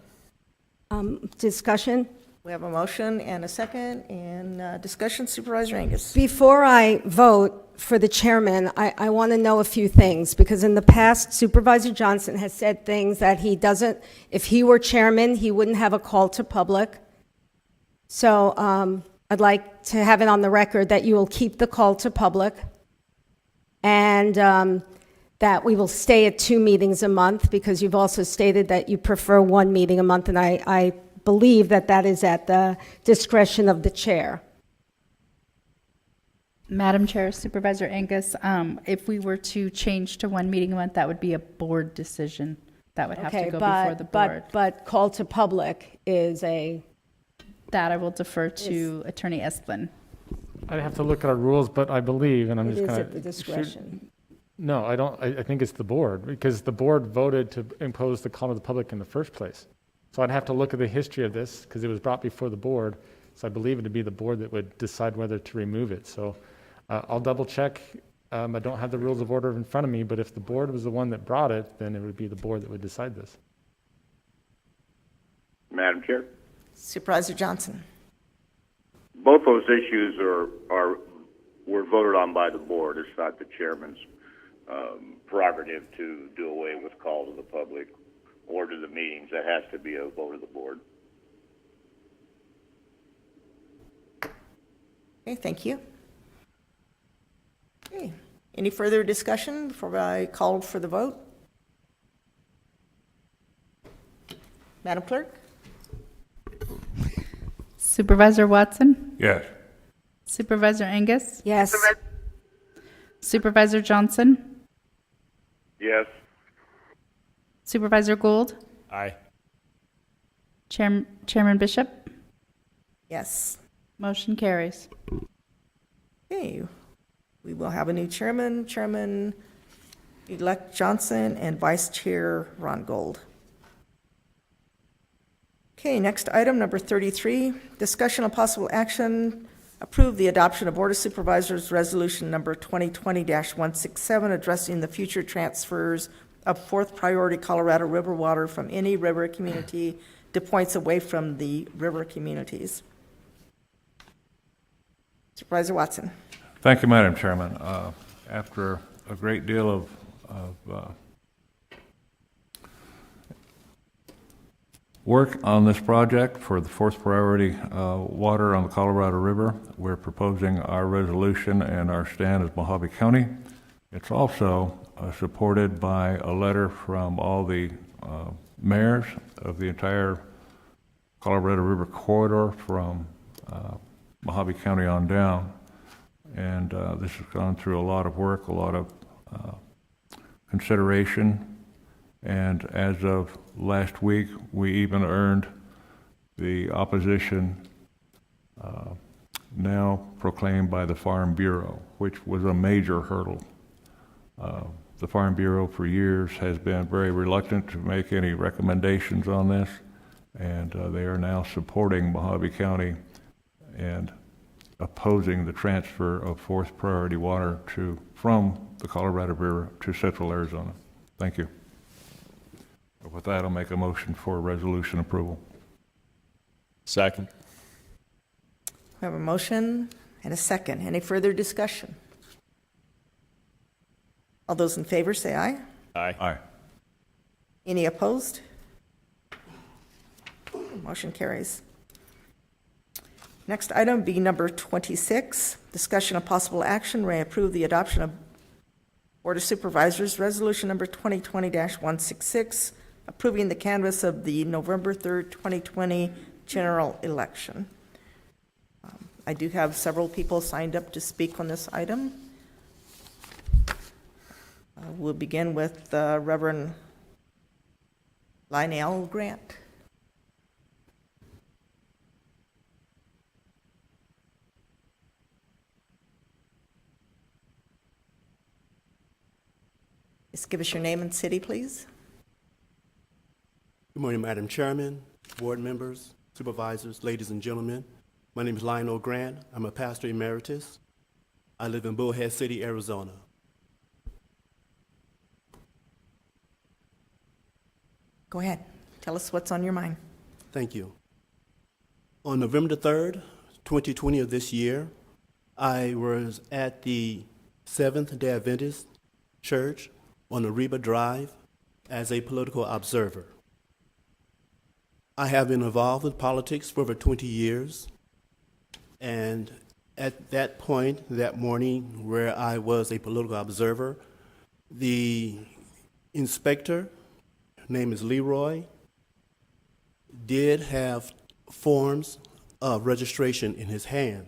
Discussion? We have a motion and a second, and discussion. Supervisor Angus. Before I vote for the chairman, I want to know a few things, because in the past, Supervisor Johnson has said things that he doesn't, if he were chairman, he wouldn't have a call to public. So I'd like to have it on the record that you will keep the call to public, and that we will stay at 2 meetings a month, because you've also stated that you prefer 1 meeting a month, and I believe that that is at the discretion of the chair. Madam Chair, Supervisor Angus, if we were to change to 1 meeting a month, that would be a board decision. That would have to go before the board. But call to public is a... That I will defer to Attorney Esplin. I'd have to look at our rules, but I believe, and I'm It just is kind at the of... discretion. No, I don't. I think it's the board, because the board voted to impose the call to the public in the first place. So I'd have to look at the history of this, because it was brought before the board. So I believe it to be the board that would decide whether to remove it. So I'll double check. I don't have the rules of order in front of me, but if the board was the one that brought it, then it would be the board that would decide this. Madam Chair, Supervisor Johnson. both those issues were voted on by the board. It's not the chairman's prerogative to do away with call to the public or to the meetings. That has to be a vote of the board. Okay, thank you. Okay, any further discussion before I call for the vote? Madam Clerk? Supervisor Watson? Yes. Supervisor Angus? Yes. Supervisor Johnson? Yes. Supervisor Gould? Aye. Chairman Bishop? Yes. Motion carries. Okay, we will have a new chairman, Chairman-elect Johnson, and Vice Chair Ron Gould. Okay, next item, number 33, discussion of possible action, approve the adoption of Board of Supervisors Resolution number 2020-167, addressing the future transfers of fourth priority Colorado River water from any river community to points away from the river communities. Supervisor Watson. Thank you, Madam Chairman. After a great deal of work on this project for the fourth priority water on the Colorado River. We're proposing our resolution and our stand as Mojave County. It's also supported by a letter from all the mayors of the entire Colorado River corridor from Mojave County on down. And this has gone through a lot of work, a lot of consideration. And as of last week, we even earned the opposition now proclaimed by the Farm Bureau, which was a major hurdle. The Farm Bureau for years has been very reluctant to make any recommendations on this, and they are now supporting Mojave County and opposing the transfer of fourth priority water from the Colorado River to Central Arizona. Thank you. With that, I'll make a motion for resolution approval. Second. We have a motion and a second. Any further discussion? All those in favor say aye. Aye. Aye. Any opposed? Motion carries. Next item, be number 26, discussion of possible action may approve the adoption of Board of Supervisors Resolution number 2020-166, approving the canvass of the November 3rd, 2020 general election. I do have several people signed up to speak on this item. We'll begin with Reverend Lionel Grant. Just give us your name and city, please. Good morning, Madam Chairman, board members, supervisors, ladies and gentlemen. My name is Lionel Grant. I'm a pastor emeritus. I live in Bullhead City, Arizona. Go ahead. Tell us what's on your mind. Thank you. On November 3rd, 2020 of this year, I was at the Seventh-day Adventist Church on Ariba Drive as a political observer. I have been involved in politics for over 20 years, and at that point, that morning, where I was a political observer, the inspector, name is Leroy, did have forms of registration in his hand.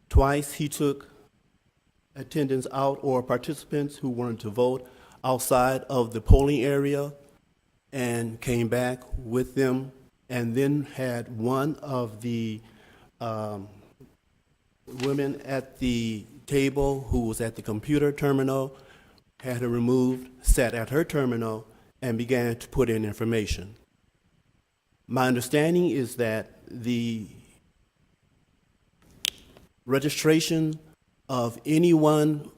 Twice he took attendants out or participants who wanted to vote outside of the polling area and came back with them, and then had one of the women at the table who was at the computer terminal, had her removed, sat at her terminal, and began to put in information. My understanding is that the registration of anyone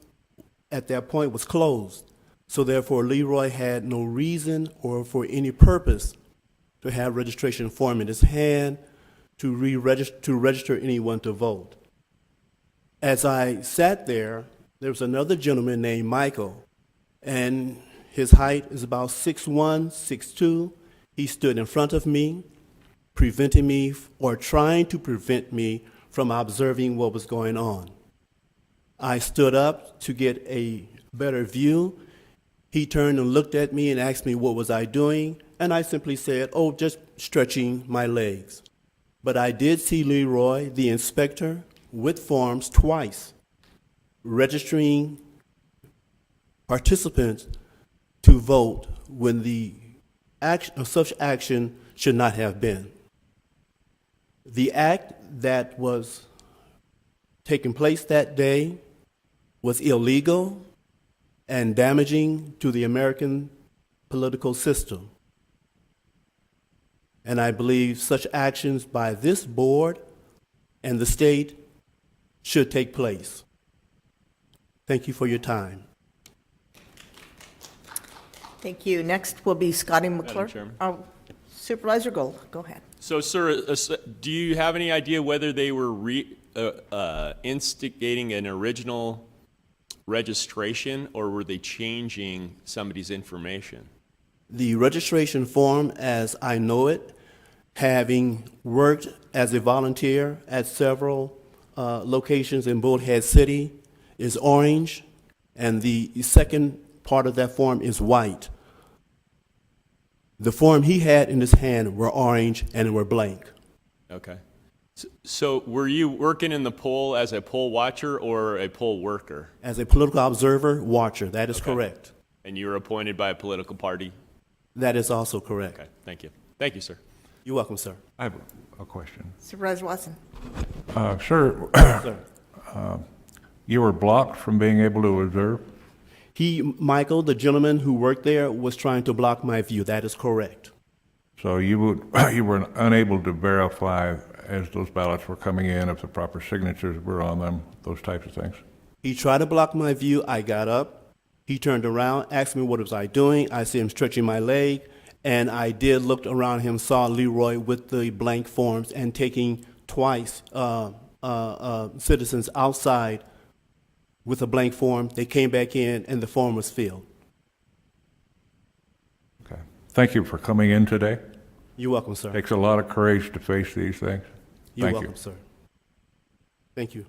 at that point was closed. So therefore, Leroy had no reason or for any purpose to have registration form in his hand to register anyone to vote. As I sat there was another gentleman named Michael, and his height is about 6'1", 6'2". He stood in front of me, preventing me or trying to prevent me from observing what was going on. I stood up to get a better view. He turned and looked at me and asked me what was I doing, and I simply said, "Oh, just stretching my legs." But I did see Leroy, the inspector, with forms twice, registering participants to vote when the such action should not have been. The act that was taking place that day was illegal and damaging to the American political system. And I believe such actions by this board and the state should take place. Thank you for your time. Thank you. Next will be Scotty McClure. Chairman. Oh, Supervisor Gold, go ahead. So, sir, do you have any idea whether they were instigating an original registration, or were they changing somebody's information? The registration form, as I know it, having worked as a volunteer at several locations in Bullhead City, is orange, and the second part of that form is white. The form he had in his hand were orange and were blank. Okay. So were you working in the poll as a poll watcher or a poll worker? As a political observer, watcher, that is Okay. correct. And you were appointed by a political party? That is also correct. Okay, thank you. Thank you, sir. You're welcome, sir. I have a question. Supervisor Watson? Sir, Sir. you were blocked from being able to observe? Michael, the gentleman who worked there, was trying to block my view. That is correct. So you were unable to verify as those ballots were coming in if the proper signatures were on them, those types of things? He tried to block my view. I got up. He turned around, asked me what was I doing. I see him stretching my leg, and I did look around him, saw Leroy with the blank forms and taking twice citizens outside with a blank form. They came back in, and the form was filled. Okay. Thank you for coming in today. You're welcome, sir. Takes a lot of courage to face these things. You're Thank welcome, you. sir. Thank you.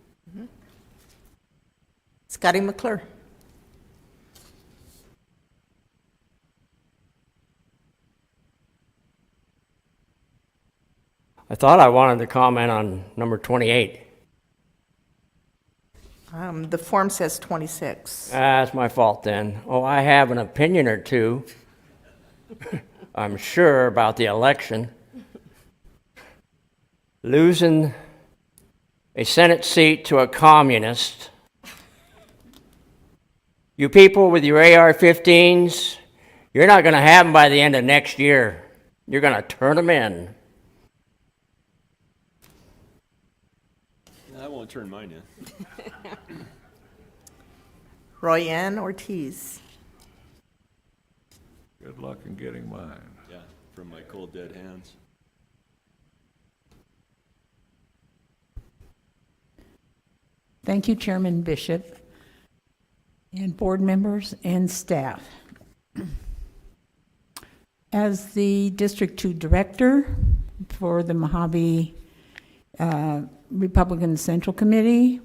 Scotty McClure? I thought I wanted to comment on number 28. The form says 26. That's my fault then. Oh, I have an opinion or two, I'm sure, about the election. Losing a Senate seat to a communist. You people with your AR-15s, you're not going to have them by the end of next year. You're going to turn them in. I won't turn mine in. Royanne Ortiz? Good luck in getting mine. Yeah, from my cold dead hands. Thank you, Chairman Bishop, and board members and staff. As the District 2 Director for the Mojave Republican Central Committee,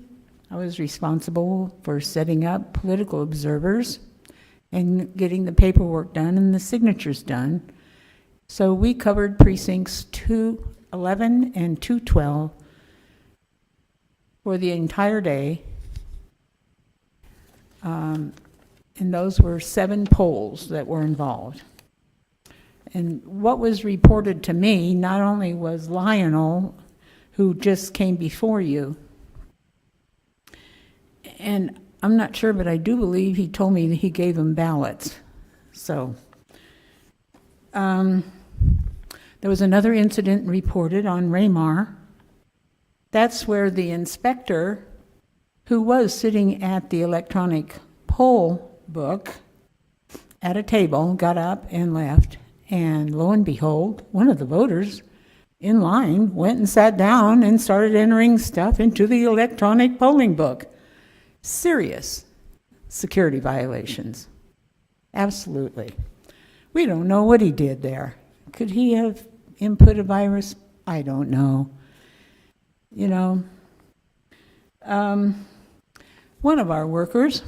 I was responsible for setting up political observers and getting the paperwork done and the signatures done. So we covered precincts 211 and 212 for the entire day. And those were 7 polls that were involved. And what was reported to me, not only was Lionel, who just came before you, and I'm not sure, but I do believe he told me that he gave them ballots. So, there was another incident reported on Raymar. That's where the inspector, who was sitting at the electronic poll book at a table, got up and left. And lo and behold, one of the voters in line went and sat down and started entering stuff into the electronic polling book. Serious security violations. Absolutely. We don't know what he did there. Could he have input a virus? I don't know. You know, one of our workers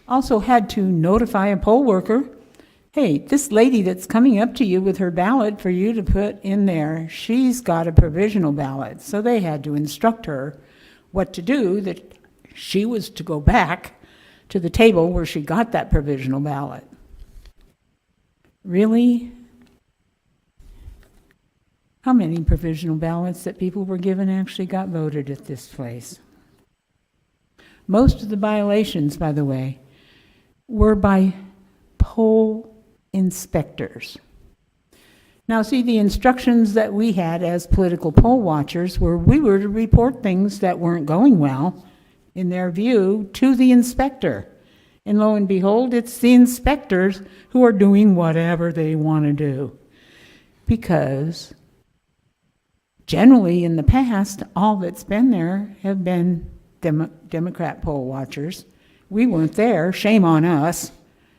also had to notify a poll worker, hey, this lady that's coming up to you with her ballot for you to put in there, she's got a provisional ballot. So they had to instruct her what to do, that she was to go back to the table where she got that provisional ballot. Really? How many provisional ballots that people were given actually got voted at this place? Most of the violations, by the way, were by poll inspectors. Now, see, the instructions that we had as political poll watchers were we were to report things that weren't going well, in their view, to the inspector. And lo and behold, it's the inspectors who are doing whatever they want to do. Because generally in the past, all that's been there have been Democrat poll watchers. We weren't there, shame on us.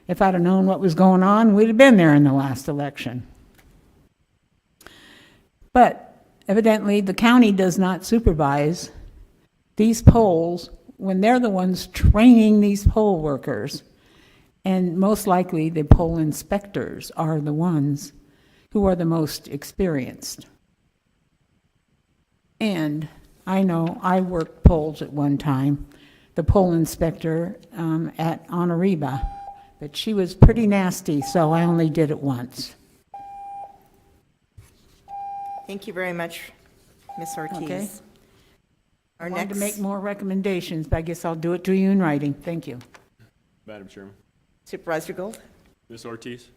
If I'd have known what was going on, we'd have been there in the last election. But evidently, the county does not supervise these polls when they're the ones training these poll workers. And most likely, the poll inspectors are the ones who are the most experienced. And I know I worked polls at one time, the poll inspector at Honoriba, but she was pretty nasty, so I only did it once. Thank you very much, Ms. Ortiz. Okay. Our I wanted next, to make more recommendations, but I guess I'll do it to you in writing. Thank you. Madam Chairman. Supervisor Gold. Ms. Ortiz?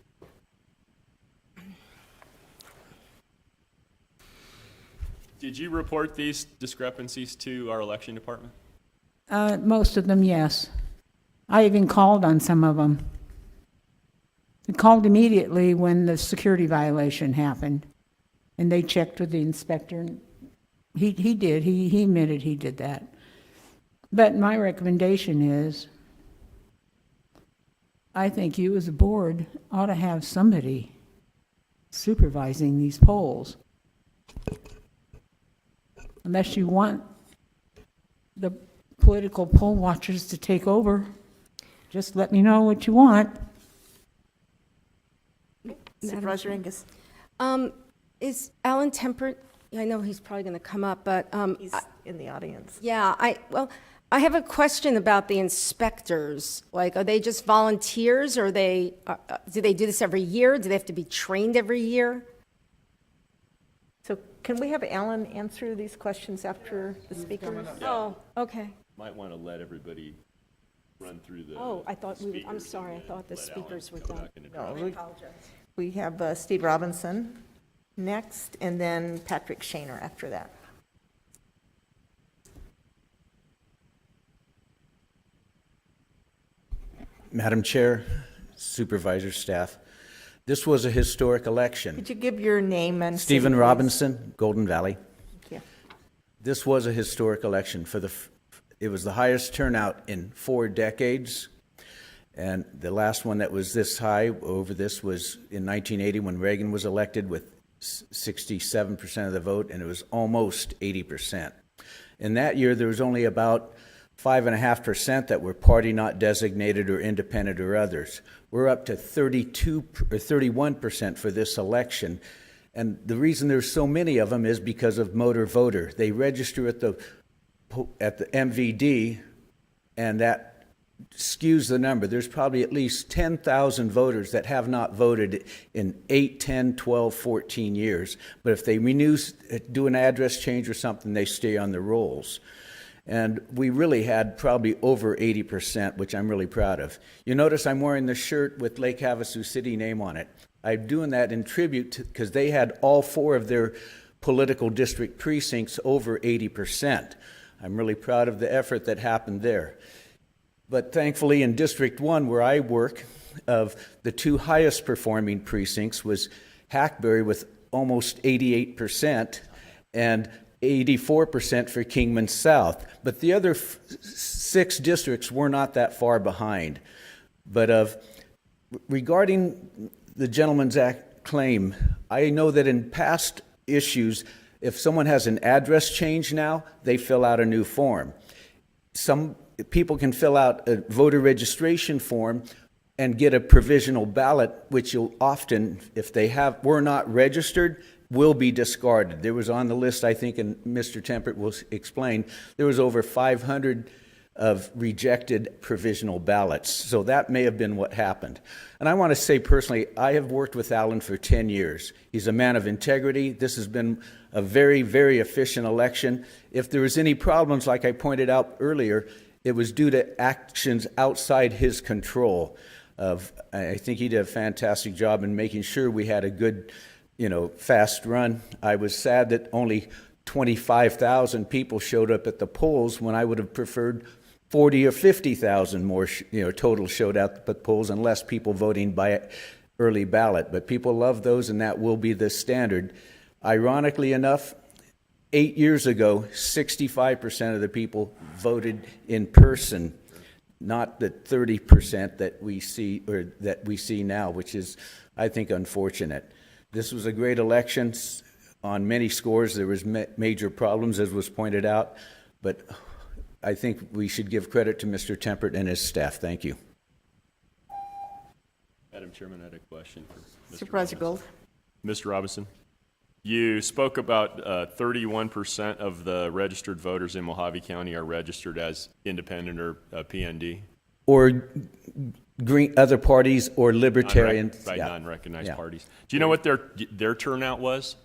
Did you report these discrepancies to our election department? Most of them, yes. I even called on some of them. I called immediately when the security violation happened, and they checked with the inspector. And he did. He admitted he did that. But my recommendation is, I think you as a board ought to have somebody supervising these polls. Unless you want the political poll watchers to take over, just let me know what you want. Supervisor Angus. Is Alan Temperate, I know he's probably going to come up, but... He's in the audience. Yeah, I have a question about the inspectors. Like, are they just volunteers, or do they do this every year? Do they have to be trained every year? So can we have Alan answer these questions after the speakers? Oh, okay. Might want to let everybody run through the. Oh, I thought I'm speakers sorry, I and thought the let speakers Alan were come done. back and No, address. we- We have Steve Robinson next, and then Patrick Shaner after that. Madam Chair, supervisor, staff, this was a historic election. Could you give your name and city, Stephen please? Robinson, Golden Valley. Thank you. This was a historic election. It was the highest turnout in 4 decades. And the last one that was this high over this was in 1980 when Reagan was elected with 67% of the vote, and it was almost 80%. In that year, there was only about 5.5% that were party not designated or independent or others. We're up to 32 or 31% for this election. And the reason there's so many of them is because of motor voter. They register at the MVD, and that skews the number. There's probably at least 10,000 voters that have not voted in 8, 10, 12, 14 years. But if they do an address change or something, they stay on the rolls. And we really had probably over 80%, which I'm really proud of. You notice I'm wearing the shirt with Lake Havasu City name on it. I'm doing that in tribute because they had all 4 of their political district precincts over 80%. I'm really proud of the effort that happened there. But thankfully in District 1, where I work, of the 2 highest performing precincts was Hackberry with almost 88% and 84% for Kingman South. But the other 6 districts were not that far behind. But regarding the Gentleman's Act claim, I know that in past issues, if someone has an address change now, they fill out a new form. Some people can fill out a voter registration form and get a provisional ballot, which you'll often, if they were not registered, will be discarded. There was on the list, I think, and Mr. Temperate will explain, there was over 500 of rejected provisional ballots. So that may have been what happened. And I want to say personally, I have worked with Alan for 10 years. He's a man of integrity. This has been a very, very efficient election. If there was any problems, like I pointed out earlier, it was due to actions outside his control. I think he did a fantastic job in making sure we had a good, fast run. I was sad that only 25,000 people showed up at the polls when I would have preferred 40 or 50,000 more, total showed up at the polls, and less people voting by early ballot. But people love those, and that will be the standard. Ironically enough, 8 years ago, 65% of the people voted in person. not the 30% that we see, or that we see now, which is, I think, unfortunate. This was a great election. On many scores, there was major problems, as was pointed out, but I think we should give credit to Mr. Tempert and his staff. Thank you. Madam Chairman, I had a question for Mr. Supervisor Robinson. Gold. Mr. Robinson, you spoke about 31% of the registered voters in Mojave County are registered as independent or PND. Or green, other parties or libertarian. By yeah. non-recognized Yeah. parties. Do you know what their turnout was?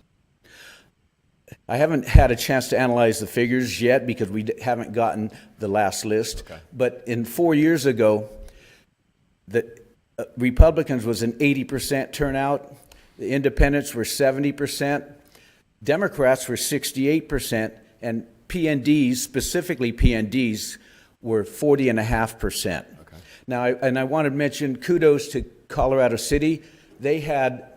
I haven't had a chance to analyze the figures yet because we haven't gotten the last list. Okay. But in 4 years ago, the Republicans was an 80% turnout. The independents were 70%. Democrats were 68%. And PNDs, specifically PNDs, were 40.5%. Okay. Now, I want to mention kudos to Colorado City. They had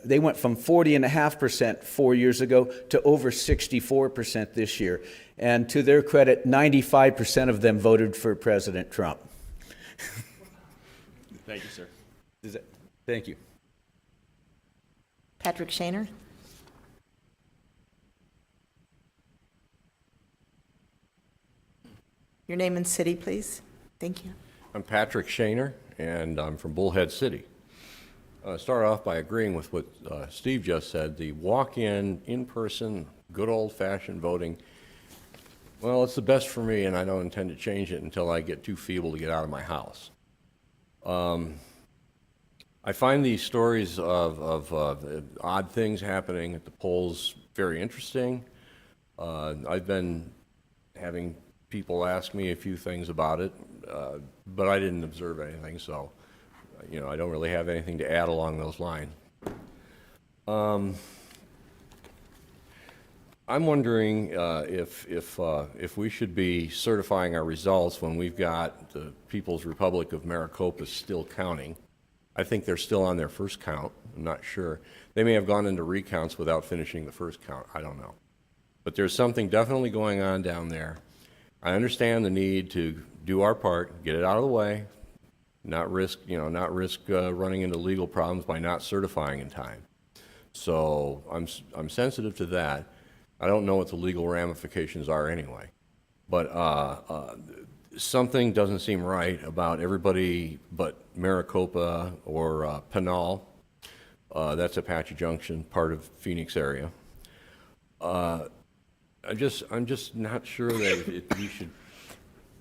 they went from 40.5% 4 years ago to over 64% this year. And to their credit, 95% of them voted for President Trump. Thank you, sir. Thank you. Patrick Shaner. Your name and city, please. Thank you. I'm Patrick Shaner, and I'm from Bullhead City. Start off by agreeing with what Steve just said. The walk-in, in-person, good old-fashioned voting, well, it's the best for me, and I don't intend to change it until I get too feeble to get out of my house. I find these stories of odd things happening at the polls very interesting. I've been having people ask me a few things about it, but I didn't observe anything, so I don't really have anything to add along those lines. I'm wondering if we should be certifying our results when we've got the People's Republic of Maricopa still counting. I think they're still on their first count. I'm not sure. They may have gone into recounts without finishing the first count. I don't know. But there's something definitely going on down there. I understand the need to do our part, get it out of the way, not risk running into legal problems by not certifying in time. So I'm sensitive to that. I don't know what the legal ramifications are anyway. But something doesn't seem right about everybody but Maricopa or Pinal. That's Apache Junction, part of Phoenix area. I'm just not sure that we should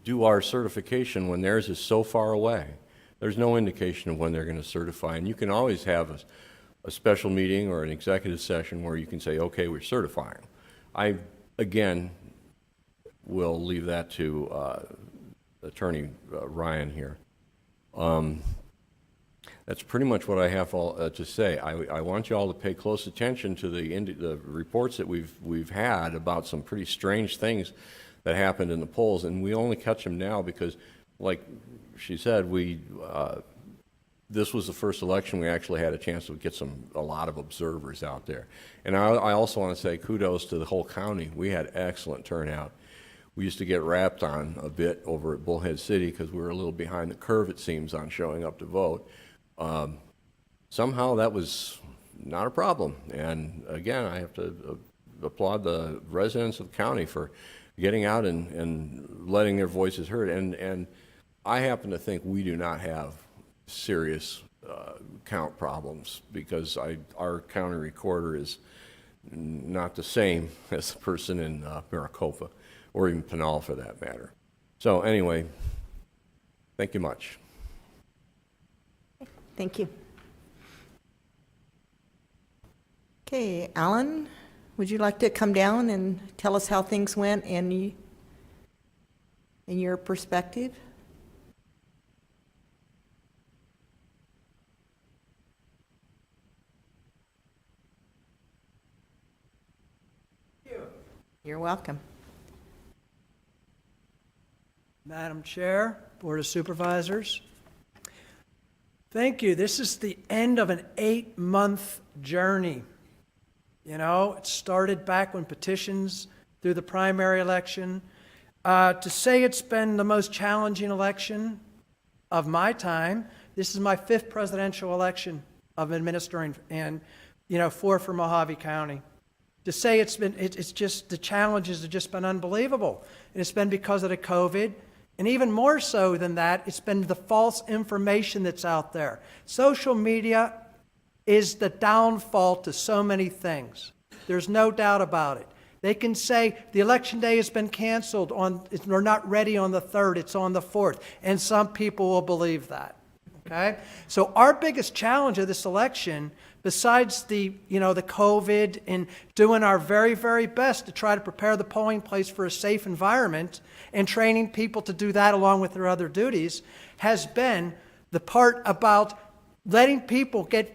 do our certification when theirs is so far away. There's no indication of when they're going to certify, and you can always have a special meeting or an executive session where you can say, okay, we're certifying. I, again, will leave that to Attorney Ryan here. That's pretty much what I have to say. I want you all to pay close attention to the reports that we've had about some pretty strange things that happened in the polls, and we only catch them now because, like she said, this was the first election we actually had a chance to get a lot of observers out there. And I also want to say kudos to the whole county. We had excellent turnout. We used to get rapped on a bit over at Bullhead City because we were a little behind the curve, it seems, on showing up to vote. Somehow that was not a problem. And again, I have to applaud the residents of the county for getting out and letting their voices heard. And I happen to think we do not have serious count problems because our county recorder is not the same as the person in Maricopa or even Pinal for that matter. So anyway, thank you much. Thank you. Okay, Alan, would you like to come down and tell us how things went in your perspective? You're welcome. Madam Chair, Board of Supervisors, thank you. This is the end of an 8-month journey. It started back when petitions through the primary election. To say it's been the most challenging election of my time, this is my 5th presidential election of administering, and, 4 for Mojave County. To say it's just, the challenges have just been unbelievable. And it's been because of the COVID, and even more so than that, it's been the false information that's out there. Social media is the downfall to so many things. There's no doubt about it. They can say the election day has been canceled, we're not ready on the 3rd, it's on the 4th, and some people will believe that. Okay? So our biggest challenge of this election, besides the COVID and doing our very, very best to try to prepare the polling place for a safe environment and training people to do that along with their other duties, has been the part about letting people get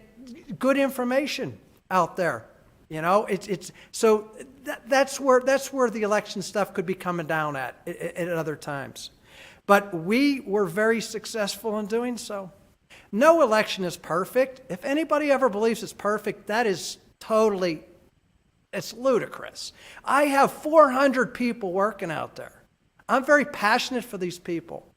good information out there. So that's where the election stuff could be coming down at other times. But we were very successful in doing so. No election is perfect. If anybody ever believes it's perfect, that is totally, it's ludicrous. I have 400 people working out there. I'm very passionate for these people.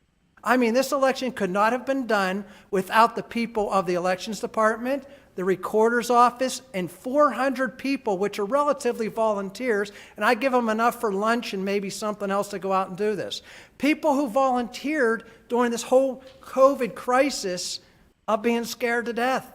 I mean, this election could not have been done without the people of the elections department, the recorder's office, and 400 people, which are relatively volunteers, and I give them enough for lunch and maybe something else to go out and do this. People who volunteered during this whole COVID crisis of being scared to death.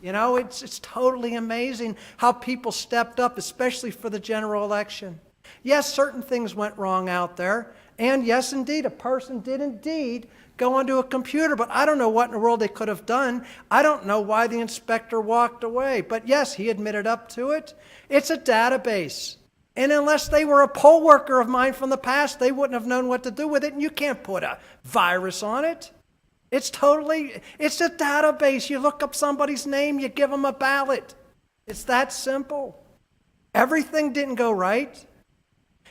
It's totally amazing how people stepped up, especially for the general election. Yes, certain things went wrong out there, and yes, indeed, a person did indeed go onto a computer, but I don't know what in the world they could have done. I don't know why the inspector walked away, but yes, he admitted up to it. It's a database, and unless they were a poll worker of mine from the past, they wouldn't have known what to do with it, and you can't put a virus on it. It's a database. You look up somebody's name, you give them a ballot. It's that simple. Everything didn't go right.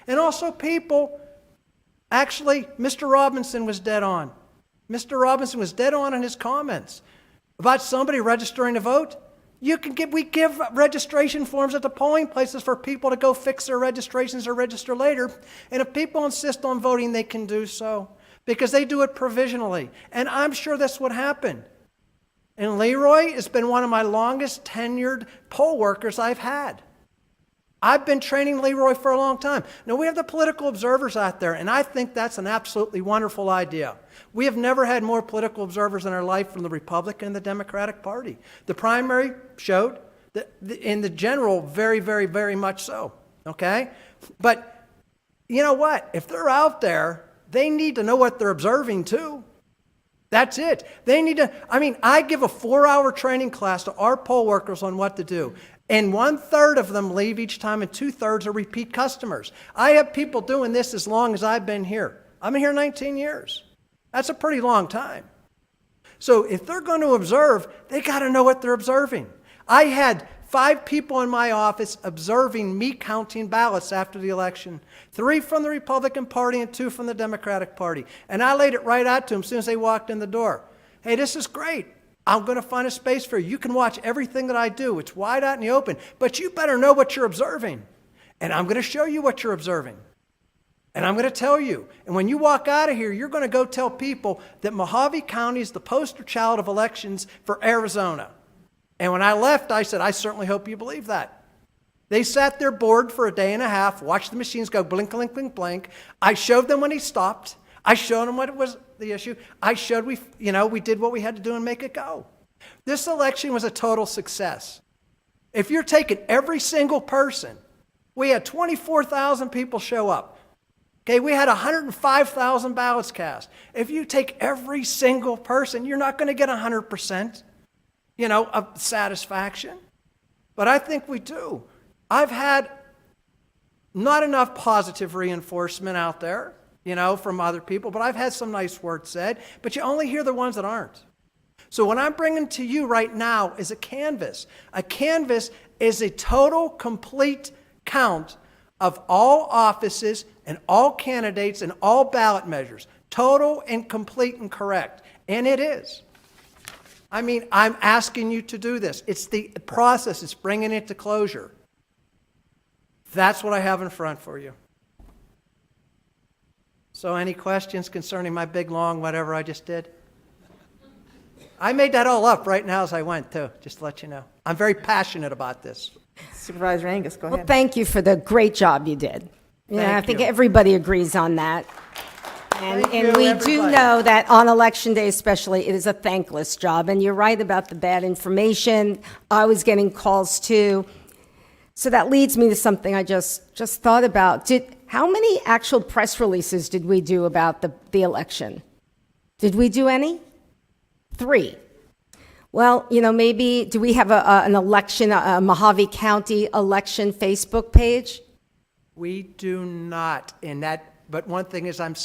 And also actually, Mr. Robinson was dead on. Mr. Robinson was dead on in his comments about somebody registering to vote. We give registration forms at the polling places for people to go fix their registrations or register later. And if people insist on voting, they can do so, because they do it provisionally. And I'm sure that's what happened. And Leroy has been one of my longest tenured poll workers I've had. I've been training Leroy for a long time. Now, we have the political observers out there, and I think that's an absolutely wonderful idea. We have never had more political observers in our life from the Republican and the Democratic Party. The primary showed, that in the general, very, very, very much so. Okay? But you know what? If they're out there, they need to know what they're observing too. That's it. I give a 4-hour training class to our poll workers on what to do. And 1/3 of them leave each time, and 2/3 are repeat customers. I have people doing this as long as I've been here. I've been here 19 years. That's a pretty long time. So if they're going to observe, they got to know what they're observing. I had 5 people in my office observing me counting ballots after the election. 3 from the Republican Party and 2 from the Democratic Party. And I laid it right out to them as soon as they walked in the door. Hey, this is great. I'm going to find a space for you. You can watch everything that I do. It's wide out in the open. But you better know what you're observing. And I'm going to show you what you're observing. And I'm going to tell you. And when you walk out of here, you're going to go tell people that Mojave County is the poster child of elections for Arizona. And when I left, I said, I certainly hope you believe that. They sat there bored for a day and a half, watched the machines go blink, blink, blink, blink. I showed them when he stopped. I showed them what was the issue. I showed we did what we had to do and make it go. This election was a total success. If you're taking every single person, we had 24,000 people show up. Okay, we had 105,000 ballots cast. If you take every single person, you're not going to get 100%, of satisfaction. But I think we do. I've had not enough positive reinforcement out there, from other people, but I've had some nice words said, but you only hear the ones that aren't. So what I'm bringing to you right now is a canvas. A canvas is a total, complete count of all offices and all candidates and all ballot measures. Total and complete and correct. And it is. I'm asking you to do this. It's the process. It's bringing it to closure. That's what I have in front for you. So any questions concerning my big, long, whatever I just did? I made that all up right now as I went, too, just to let you know. I'm very passionate about this. Supervisor Angus, go Well, ahead. thank you for the great job you did. Yeah, I Thank think you. everybody agrees on that. And, Thank and you, we do everybody. know that on Election Day especially, it is a thankless job. And you're right about the bad information. I was getting calls too. So that leads me to something I just thought about. How many actual press releases did we do about the election? Did we do any? 3. Well, maybe, do we have an election, a Mojave County election Facebook page? We do not, but one thing is I'm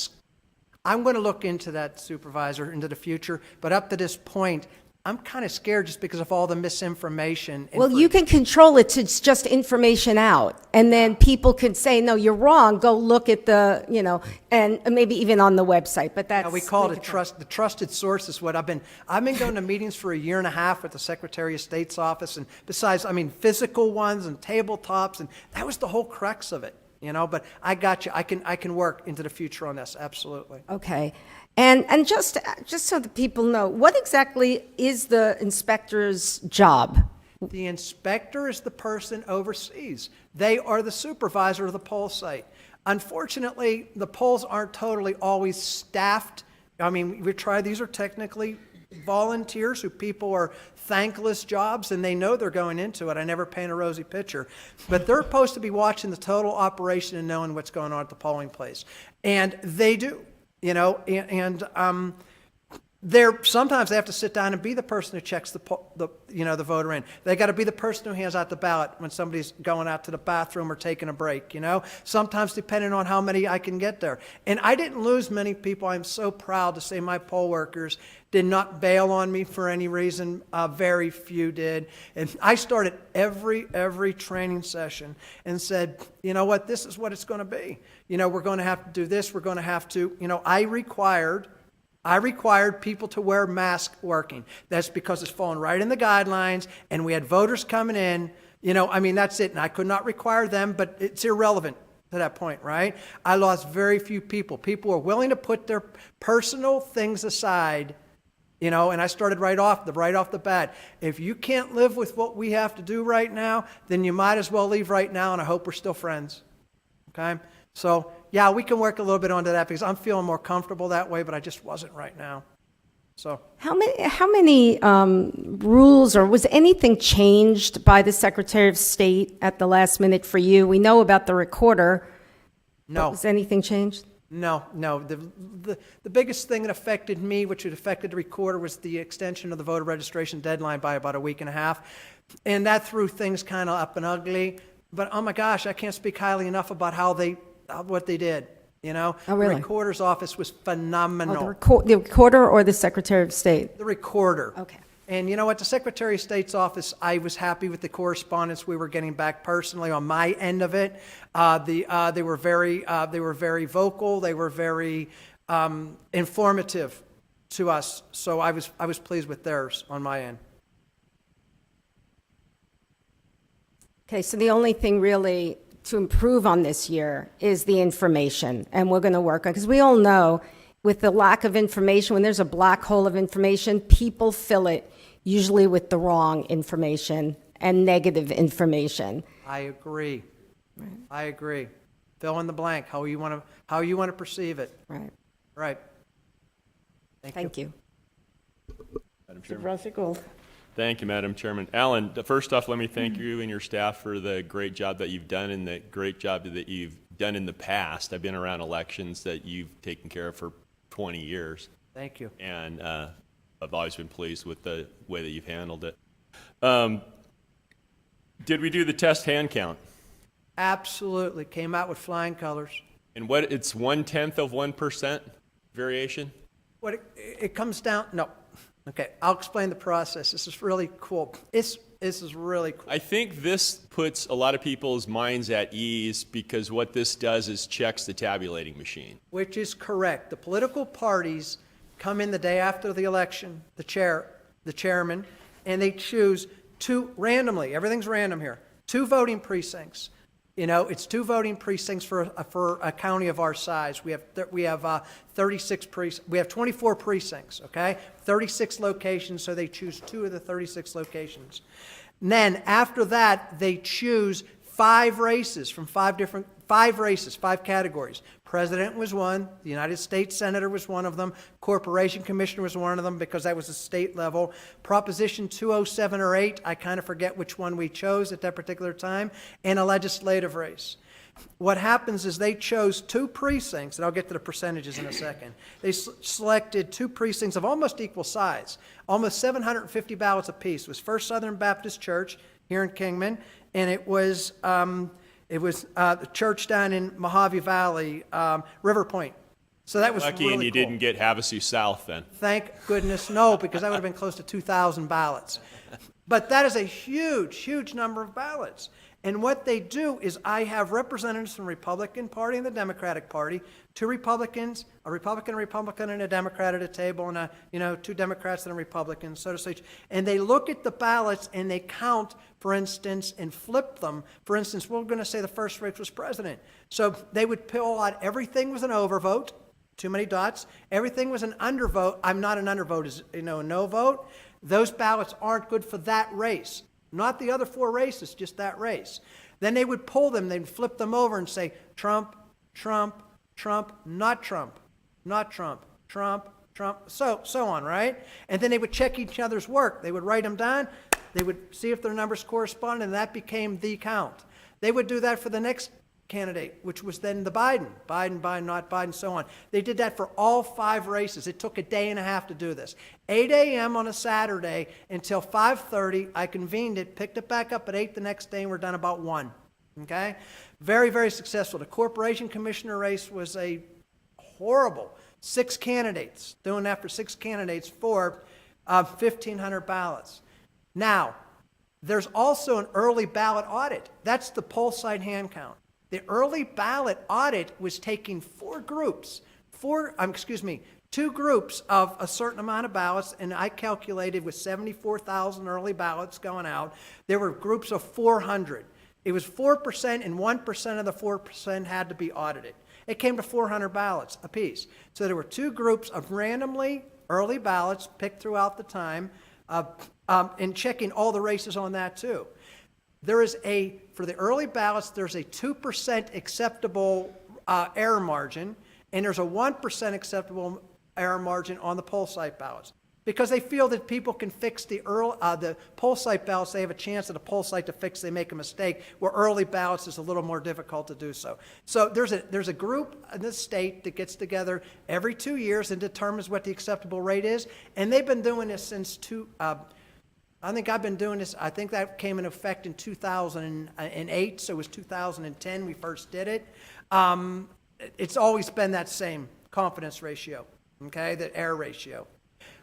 going to look into that, Supervisor, into the future, but up to this point, I'm kind of scared just because of all the misinformation. Well, you can control it to just information out, and then people could say, no, you're wrong, go look at and maybe even on the website, but that's. We call it the trusted source is what I've been going to meetings for a year and a half with the Secretary of State's office, and besides, physical ones and tabletops, and that was the whole crux of it, but I got you. I can work into the future on this, absolutely. Okay. And just so that people know, what exactly is the inspector's job? The inspector is the person overseas. They are the supervisor of the poll site. Unfortunately, the polls aren't totally always staffed. We try, these are technically volunteers who people are thankless jobs and they know they're going into it. I never paint a rosy picture. But they're supposed to be watching the total operation and knowing what's going on at the polling place. And they do. Sometimes they have to sit down and be the person who checks the voter in. They got to be the person who hands out the ballot when somebody's going out to the bathroom or taking a break. Sometimes depending on how many I can get there. And I didn't lose many people. I'm so proud to say my poll workers did not bail on me for any reason. Very few did. And I started every training session and said, you know what, this is what it's going to be. We're going to have to do this. We're going to have to, I required people to wear masks working. That's because it's falling right in the guidelines, and we had voters coming in. That's it. And I could not require them, but it's irrelevant to that point, right? I lost very few people. People were willing to put their personal things aside, and I started right off the bat. If you can't live with what we have to do right now, then you might as well leave right now, and I hope we're still friends. Okay? So, yeah, we can work a little bit onto that because I'm feeling more comfortable that way, but I just wasn't right now. So, How many rules, or was anything changed by the Secretary of State at the last minute for you? We know about the recorder. no. Was anything changed? No. The biggest thing that affected me, which had affected the recorder, was the extension of the voter registration deadline by about a week and a half. And that threw things kind of up and ugly. But, oh my gosh, I can't speak highly enough about what they did. Oh, really? The recorder's office was phenomenal. The recorder or the Secretary of State? The recorder. Okay. And you know what? The Secretary of State's office, I was happy with the correspondence we were getting back personally on my end of it. They were very vocal. They were very informative to us. So I was pleased with theirs on my end. Okay, so the only thing really to improve on this year is the information, and we're going to work on, because we all know with the lack of information, when there's a black hole of information, people fill it usually with the wrong information and negative information. I agree. Right. I agree. Fill in the blank. How you want to perceive it. Right. Right. Thank you. Madam Chairman. Supervisor Gould. Thank you, Madam Chairman. Alan, first off, let me thank you and your staff for the great job that you've done and the great job that you've done in the past. I've been around elections that you've taken care of for 20 years. Thank you. And I've always been pleased with the way that you've handled it. Did we do the test hand count? Absolutely. Came out with flying colors. And it's 1/10 of 1% variation? What it comes down, no. Okay, I'll explain the process. This is really cool. This is really cool. I think this puts a lot of people's minds at ease because what this does is checks the tabulating machine. Which is correct. The political parties come in the day after the election, the chairman, and they choose two randomly, everything's random here, 2 voting precincts. You know, it's 2 voting precincts for a county of our size. We have 36 we have 24 precincts, okay? 36 locations, so they choose 2 of the 36 locations. And then after that, they choose 5 races from 5 categories. President was one, the United States Senator was one of them, Corporation Commissioner was one of them because that was a state level. Proposition 207 or 8, I kind of forget which one we chose at that particular time, and a legislative race. What happens is they chose 2 precincts, and I'll get to the percentages in a second. They selected 2 precincts of almost equal size, almost 750 ballots apiece. It was First Southern Baptist Church here in Kingman, and it was the church down in Mojave Valley, River Point. So that was Lucky really and you cool. didn't get Havasu South then. Thank goodness no, because that would have been close to 2,000 ballots. But that is a huge, huge number of ballots. And what they do is I have representatives from the Republican Party and the Democratic Party, 2 Republicans, a Republican, and a Democrat at a table, and 2 Democrats and a Republican, so to speak. And they look at the ballots and they count, for instance, and flip them. For instance, we're going to say the first race was president. So they would pull out everything was an overvote, too many dots. Everything was an undervote. I'm not an undervote, is a no vote. Those ballots aren't good for that race. Not the other 4 races, just that race. Then they would pull them, they'd flip them over and say, Trump, Trump, Trump, not Trump, not Trump, Trump, Trump, so on, right? And then they would check each other's work. They would write them down, they would see if their numbers corresponded, and that became the count. They would do that for the next candidate, which was then the Biden, not Biden, so on. They did that for all 5 races. It took a day and a half to do this. 8 a.m. on a Saturday until 5:30, I convened it, picked it back up at 8 the next day, and we're done about 1. Okay? Very, very successful. The Corporation Commissioner race was a horrible 6 candidates, doing that for 6 candidates for 1,500 ballots. Now, there's also an early ballot audit. That's the poll site hand count. The early ballot audit was taking 2 groups of a certain amount of ballots, and I calculated with 74,000 early ballots going out, there were groups of 400. It was 4%, and 1% of the 4% had to be audited. It came to 400 ballots apiece. So there were 2 groups of randomly early ballots picked throughout the time, and checking all the races on that too. For the early ballots, there's a 2% acceptable error margin, and there's a 1% acceptable error margin on the poll site ballots. Because they feel that people can fix the poll site ballots, they have a chance at a poll site to fix, they make a mistake, where early ballots is a little more difficult to do so. So there's a group in the state that gets together every 2 years and determines what the acceptable rate is, and they've been doing this since I think that came into effect in 2008, so it was 2010 we first did it. It's always been that same confidence ratio, okay, the error ratio.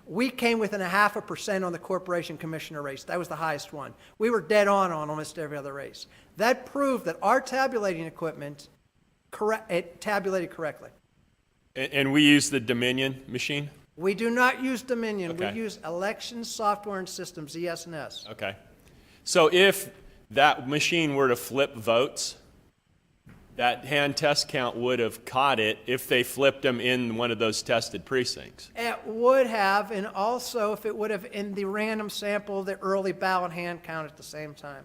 We came within 0.5% on the Corporation Commissioner race. That was the highest one. We were dead on almost every other race. That proved that our tabulating equipment tabulated correctly. And we use the Dominion machine? We do not use Dominion. Okay. We use Election Software and Systems, ES&S. Okay. So if that machine were to flip votes, that hand test count would have caught it if they flipped them in one of those tested precincts. It would have, and also if it would have in the random sample, the early ballot hand count at the same time.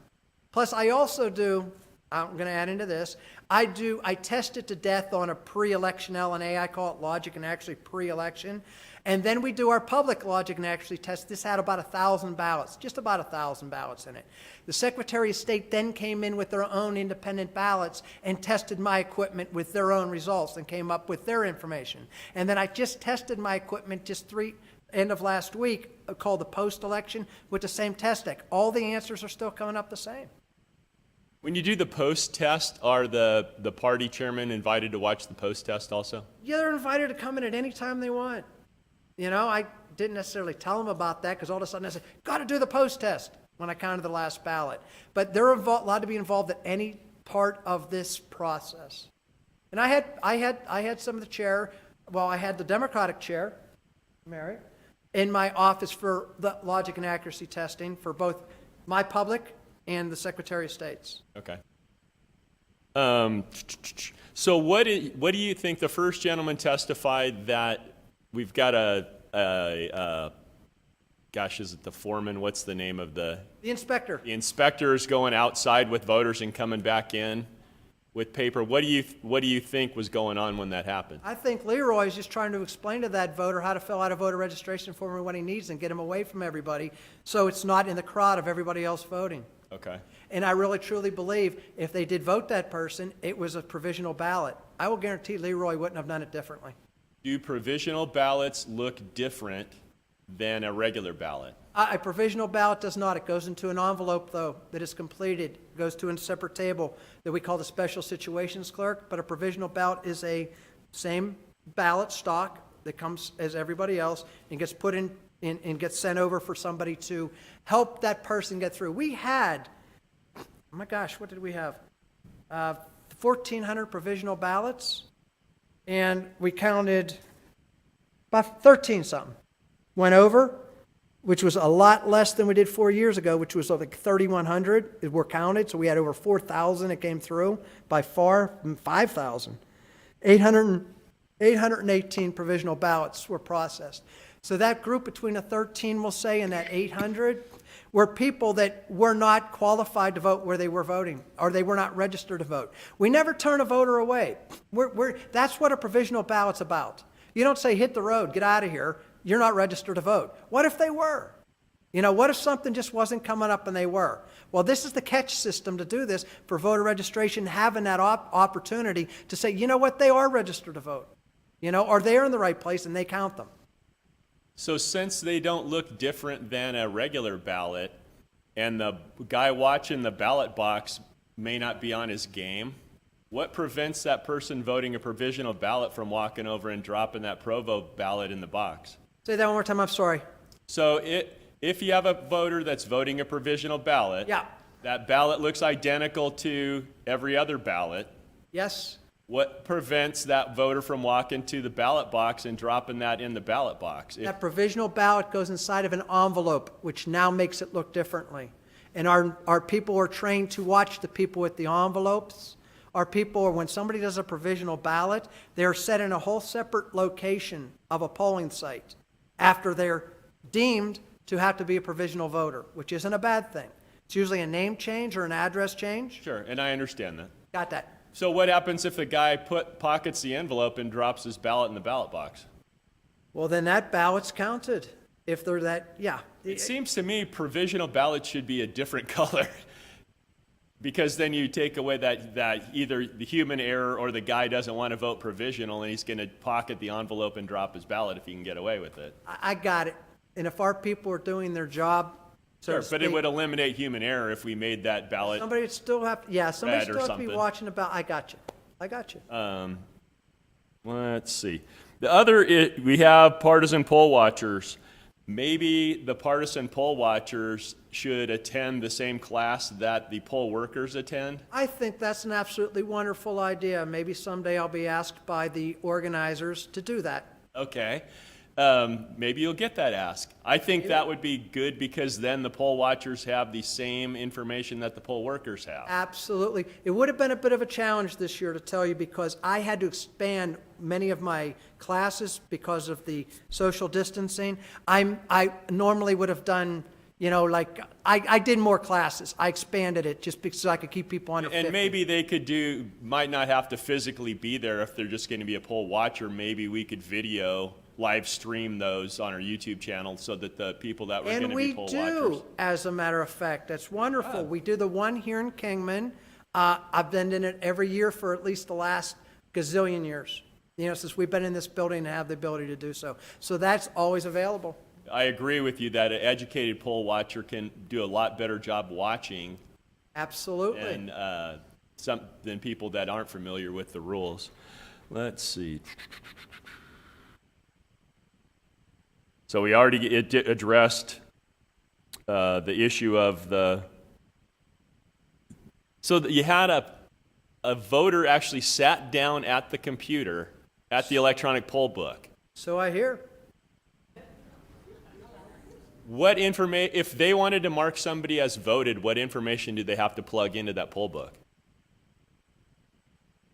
Plus, I also do, I'm going to add into this, I test it to death on a pre-election LNA. I call it logic and actually pre-election. And then we do our public logic and actually test. This had about 1,000 ballots, just about 1,000 ballots in it. The Secretary of State then came in with their own independent ballots and tested my equipment with their own results and came up with their information. And then I just tested my equipment end of last week, called the post-election, with the same test deck. All the answers are still coming up the same. When you do the post test, are the party chairman invited to watch the post test also? Yeah, they're invited to come in at any time they want. I didn't necessarily tell them about that because all of a sudden I said, got to do the post test when I counted the last ballot. But they're allowed to be involved at any part of this process. And I had some of the chair, I had the Democratic chair, Mary, in my office for the logic and accuracy testing for both my public and the Secretary of State's. Okay. So what do you think? The first gentleman testified that we've got gosh, is it the foreman? What's the name of the inspector? The inspector is going outside with voters and coming back in with paper. What do you think was going on when that happened? I think Leroy is just trying to explain to that voter how to fill out a voter registration form when he needs and get him away from everybody so it's not in the crowd of everybody else voting. Okay. And I really truly believe if they did vote that person, it was a provisional ballot. I will guarantee Leroy wouldn't have done it differently. Do provisional ballots look different than a regular ballot? A provisional ballot does not. It goes into an envelope, though, that is completed. It goes to a separate table that we call the special situations clerk. But a provisional ballot is a same ballot stock that comes as everybody else and gets put in and gets sent over for somebody to help that person get through. We had, oh my gosh, what did we have? 1,400 provisional ballots, and we counted about 13 something. Went over, which was a lot less than we did 4 years ago, which was like 3,100 were counted. So we had over 4,000 that came through, by far 5,000. 818 provisional ballots were processed. So that group between the 13, we'll say, and that 800 were people that were not qualified to vote where they were voting, or they were not registered to vote. We never turn a voter away. That's what a provisional ballot's about. You don't say, hit the road, get out of here. You're not registered to vote. What if they were? You know, what if something just wasn't coming up and they were? Well, this is the catch system to do this for voter registration, having that opportunity to say, you know what, they are registered to vote. You know, or they're in the right place and they count them. So since they don't look different than a regular ballot, and the guy watching the ballot box may not be on his game, what prevents that person voting a provisional ballot from walking over and dropping that Provo ballot in the box? Say that one more time, I'm sorry. So if you have a voter that's voting a provisional ballot, Yeah. that ballot looks identical to every other ballot. Yes? What prevents that voter from walking to the ballot box and dropping that in the ballot box? That provisional ballot goes inside of an envelope, which now makes it look differently. And our people are trained to watch the people with the envelopes. Our people, when somebody does a provisional ballot, they're set in a whole separate location of a polling site after they're deemed to have to be a provisional voter, which isn't a bad thing. It's usually a name change or an address change. Sure, and I understand that. Got that. So what happens if the guy pockets the envelope and drops his ballot in the ballot box? Well, then that ballot's counted. If they're that, yeah. It seems to me provisional ballots should be a different color. Because then you take away that either the human error or the guy doesn't want to vote provisional and he's going to pocket the envelope and drop his ballot if he can get away with it. I got it. And if our people are doing their job, so Sure, to but it speak, would eliminate human error if we made that ballot. somebody would still have, yeah, somebody red or still have to be something. watching the ballot. I got you. I got you. Let's see. The other, we have partisan poll watchers. Maybe the partisan poll watchers should attend the same class that the poll workers attend. I think that's an absolutely wonderful idea. Maybe someday I'll be asked by the organizers to do that. Okay. Maybe you'll get that ask. I think that would be good because then the poll watchers have the same information that the poll workers have. Absolutely. It would have been a bit of a challenge this year to tell you because I had to expand many of my classes because of the social distancing. I normally would have done, you know, like I did more classes. I expanded it just because I could keep people under 50. And maybe they might not have to physically be there if they're just going to be a poll watcher. Maybe we could live stream those on our YouTube channel so that the people that were going to be poll watchers. And we do, as a matter of fact. That's wonderful. We do the one here in Kingman. I've been in it every year for at least the last gazillion years, you know, since we've been in this building and have the ability to do so. So that's always available. I agree with you that an educated poll watcher can do a lot better job watching Absolutely. than people that aren't familiar with the rules. Let's see. So we already addressed the issue of so that you had a voter actually sat down at the computer at the electronic poll book. So I hear. What information, if they wanted to mark somebody as voted, what information do they have to plug into that poll book?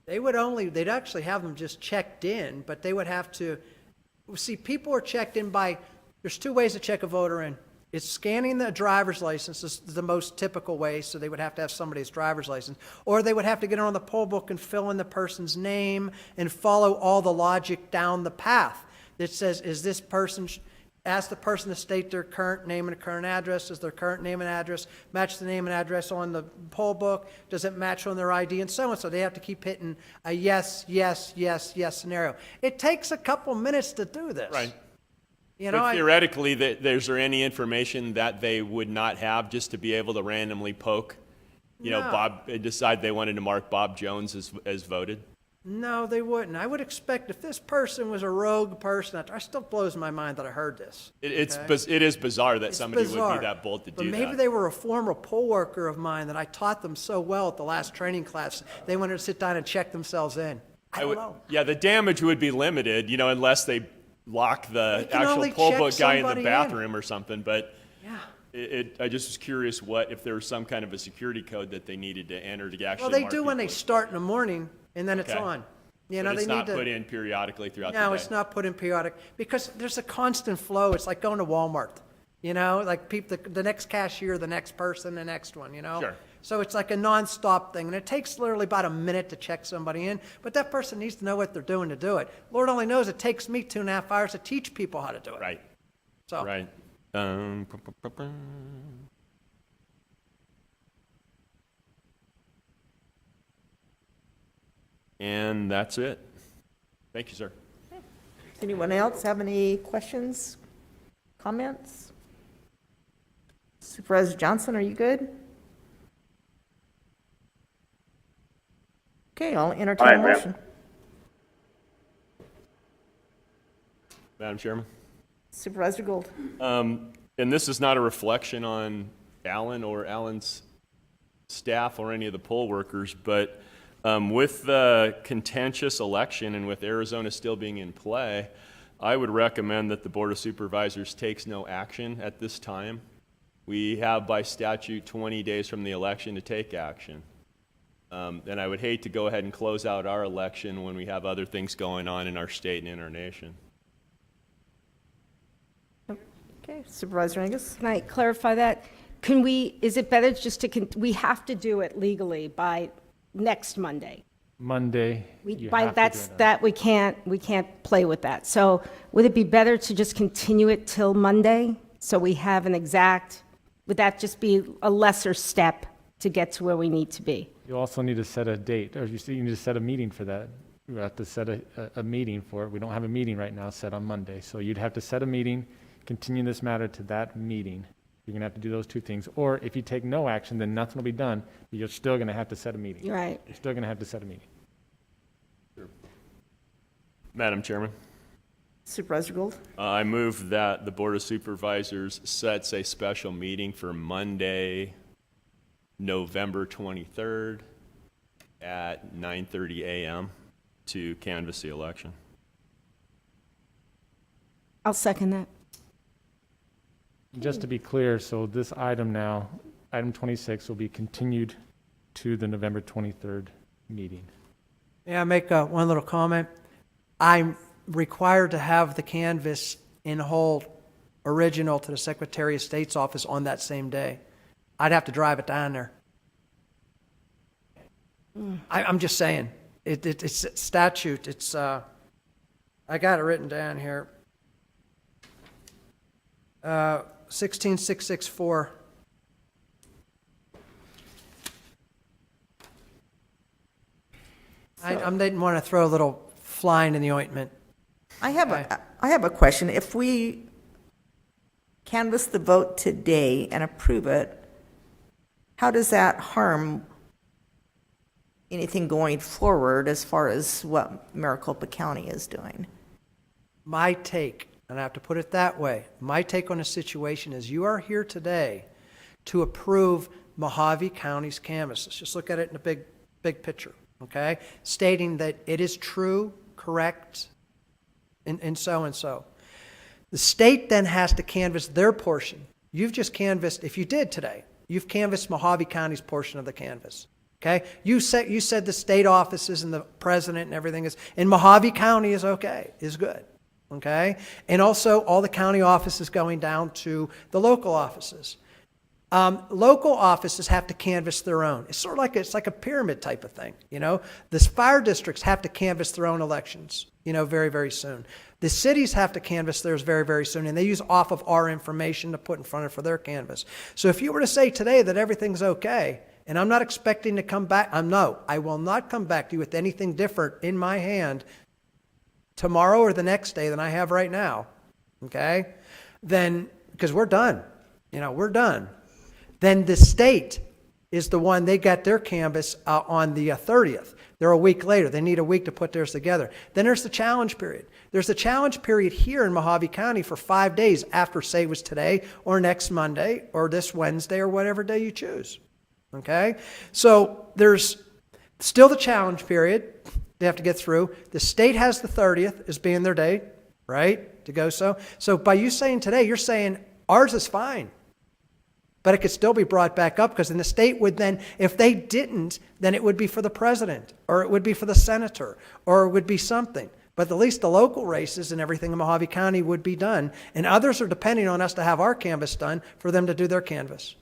They'd actually have them just checked in, but they would have to, see, people are checked in by, there's two ways to check a voter in. It's scanning the driver's license is the most typical way, so they would have to have somebody's driver's license. Or they would have to get on the poll book and fill in the person's name and follow all the logic down the path that says, is this person, ask the person to state their current name and current address. Does their current name and address match the name and address on the poll book? Does it match on their ID? And so on. So they have to keep hitting a yes, yes, yes, yes scenario. It takes a couple minutes to do this. Right. You know, But theoretically, is there any information that they would not have just to be able to randomly poke? No. Bob, decide they wanted to mark Bob Jones as voted? No, they wouldn't. I would expect if this person was a rogue person, it still blows my mind that I heard this. It is bizarre that It's somebody bizarre. would be that bold to But do maybe that. they were a former poll worker of mine that I taught them so well at the last training class. They wanted to sit down and check themselves in. I don't know. Yeah, the damage would be limited, unless they lock the can actual only poll check book guy in somebody the in. bathroom or something. But Yeah. I just was curious if there was some kind of a security code that they needed to enter to actually. Well, they mark do when they people. start in the morning, and then it's Okay. on. But they it's need not to. put in periodically throughout the day. No, it's not put in periodic because there's a constant flow. It's like going to Walmart. Like the next cashier, the next person, the next one. Sure. So it's like a nonstop thing, and it takes literally about a minute to check somebody in. But that person needs to know what they're doing to do it. Lord only knows it takes me 2.5 hours to teach people how to do it. Right. So Right. And that's it. Thank you, sir. Does anyone else have any questions, comments? Supervisor Johnson, are you good? Okay, I'll entertain a Aye, ma'am. motion. Madam Chairman. Supervisor Gould. And this is not a reflection on Alan or Alan's staff or any of the poll workers, but with the contentious election and with Arizona still being in play, I would recommend that the Board of Supervisors takes no action at this time. We have by statute 20 days from the election to take action. And I would hate to go ahead and close out our election when we have other things going on in our state and in our nation. Okay, Supervisor Angus. Can I clarify that? Is it better just we have to do it legally by next Monday? Monday. you have to do it. We can't play with that. So would it be better to just continue it till Monday? So we have would that just be a lesser step to get to where we need to be? You also need to set a date, or you need to set a meeting for that. You have to set a meeting for it. We don't have a meeting right now set on Monday. So you'd have to set a meeting, continue this matter to that meeting. You're going to have to do those two things. Or if you take no action, then nothing will be done, but you're still going to have to set a meeting. Right. You're still going to have to set a meeting. Madam Chairman. Supervisor Gould. I move that the Board of Supervisors sets a special meeting for Monday, November 23rd at 9:30 a.m. to canvass the election. I'll second that. Just to be clear, so this item now, item 26, will be continued to the November 23rd meeting. May I make one little comment? I'm required to have the canvas in whole original to the Secretary of State's office on that same day. I'd have to drive it down there. I'm just saying, it's statute. It's I got it written down here. 16664. I didn't want to throw a little fly in the ointment. I have a question. If we canvass the vote today and approve it, how does that harm anything going forward as far as what Maricopa County is doing? My take, and I have to put it that way, my take on the situation is you are here today to approve Mojave County's canvas. Let's just look at it in a big picture, okay? Stating that it is true, correct, and so and so. The state then has to canvass their portion. You've just canvassed, if you did today, you've canvassed Mojave County's portion of the canvas. Okay? You said the state offices and the president and everything is, in Mojave County is okay, is good. Okay? And also all the county offices going down to the local offices. Local offices have to canvass their own. It's sort of like a pyramid type of thing, you know. The fire districts have to canvass their own elections, you know, very, very soon. The cities have to canvass theirs very, very soon, and they use off of our information to put in front of for their canvass. So if you were to say today that everything's okay, and I'm not expecting to come back, I will not come back to you with anything different in my hand tomorrow or the next day than I have right now, okay? Then, because we're done, you know, we're done. Then the state is the one, they got their canvass on the 30th. They're a week later. They need a week to put theirs together. Then there's the challenge period. There's the challenge period here in Mojave County for 5 days after, say, it was today or next Monday or this Wednesday or whatever day you choose. Okay? So there's still the challenge period they have to get through. The state has the 30th as being their date, right, to go so. So by you saying today, you're saying ours is fine. But it could still be brought back up because then the state would then, if they didn't, then it would be for the president or it would be for the senator or it would be something. But at least the local races and everything in Mojave County would be done. And others are depending on us to have our canvass done for them to do their canvass.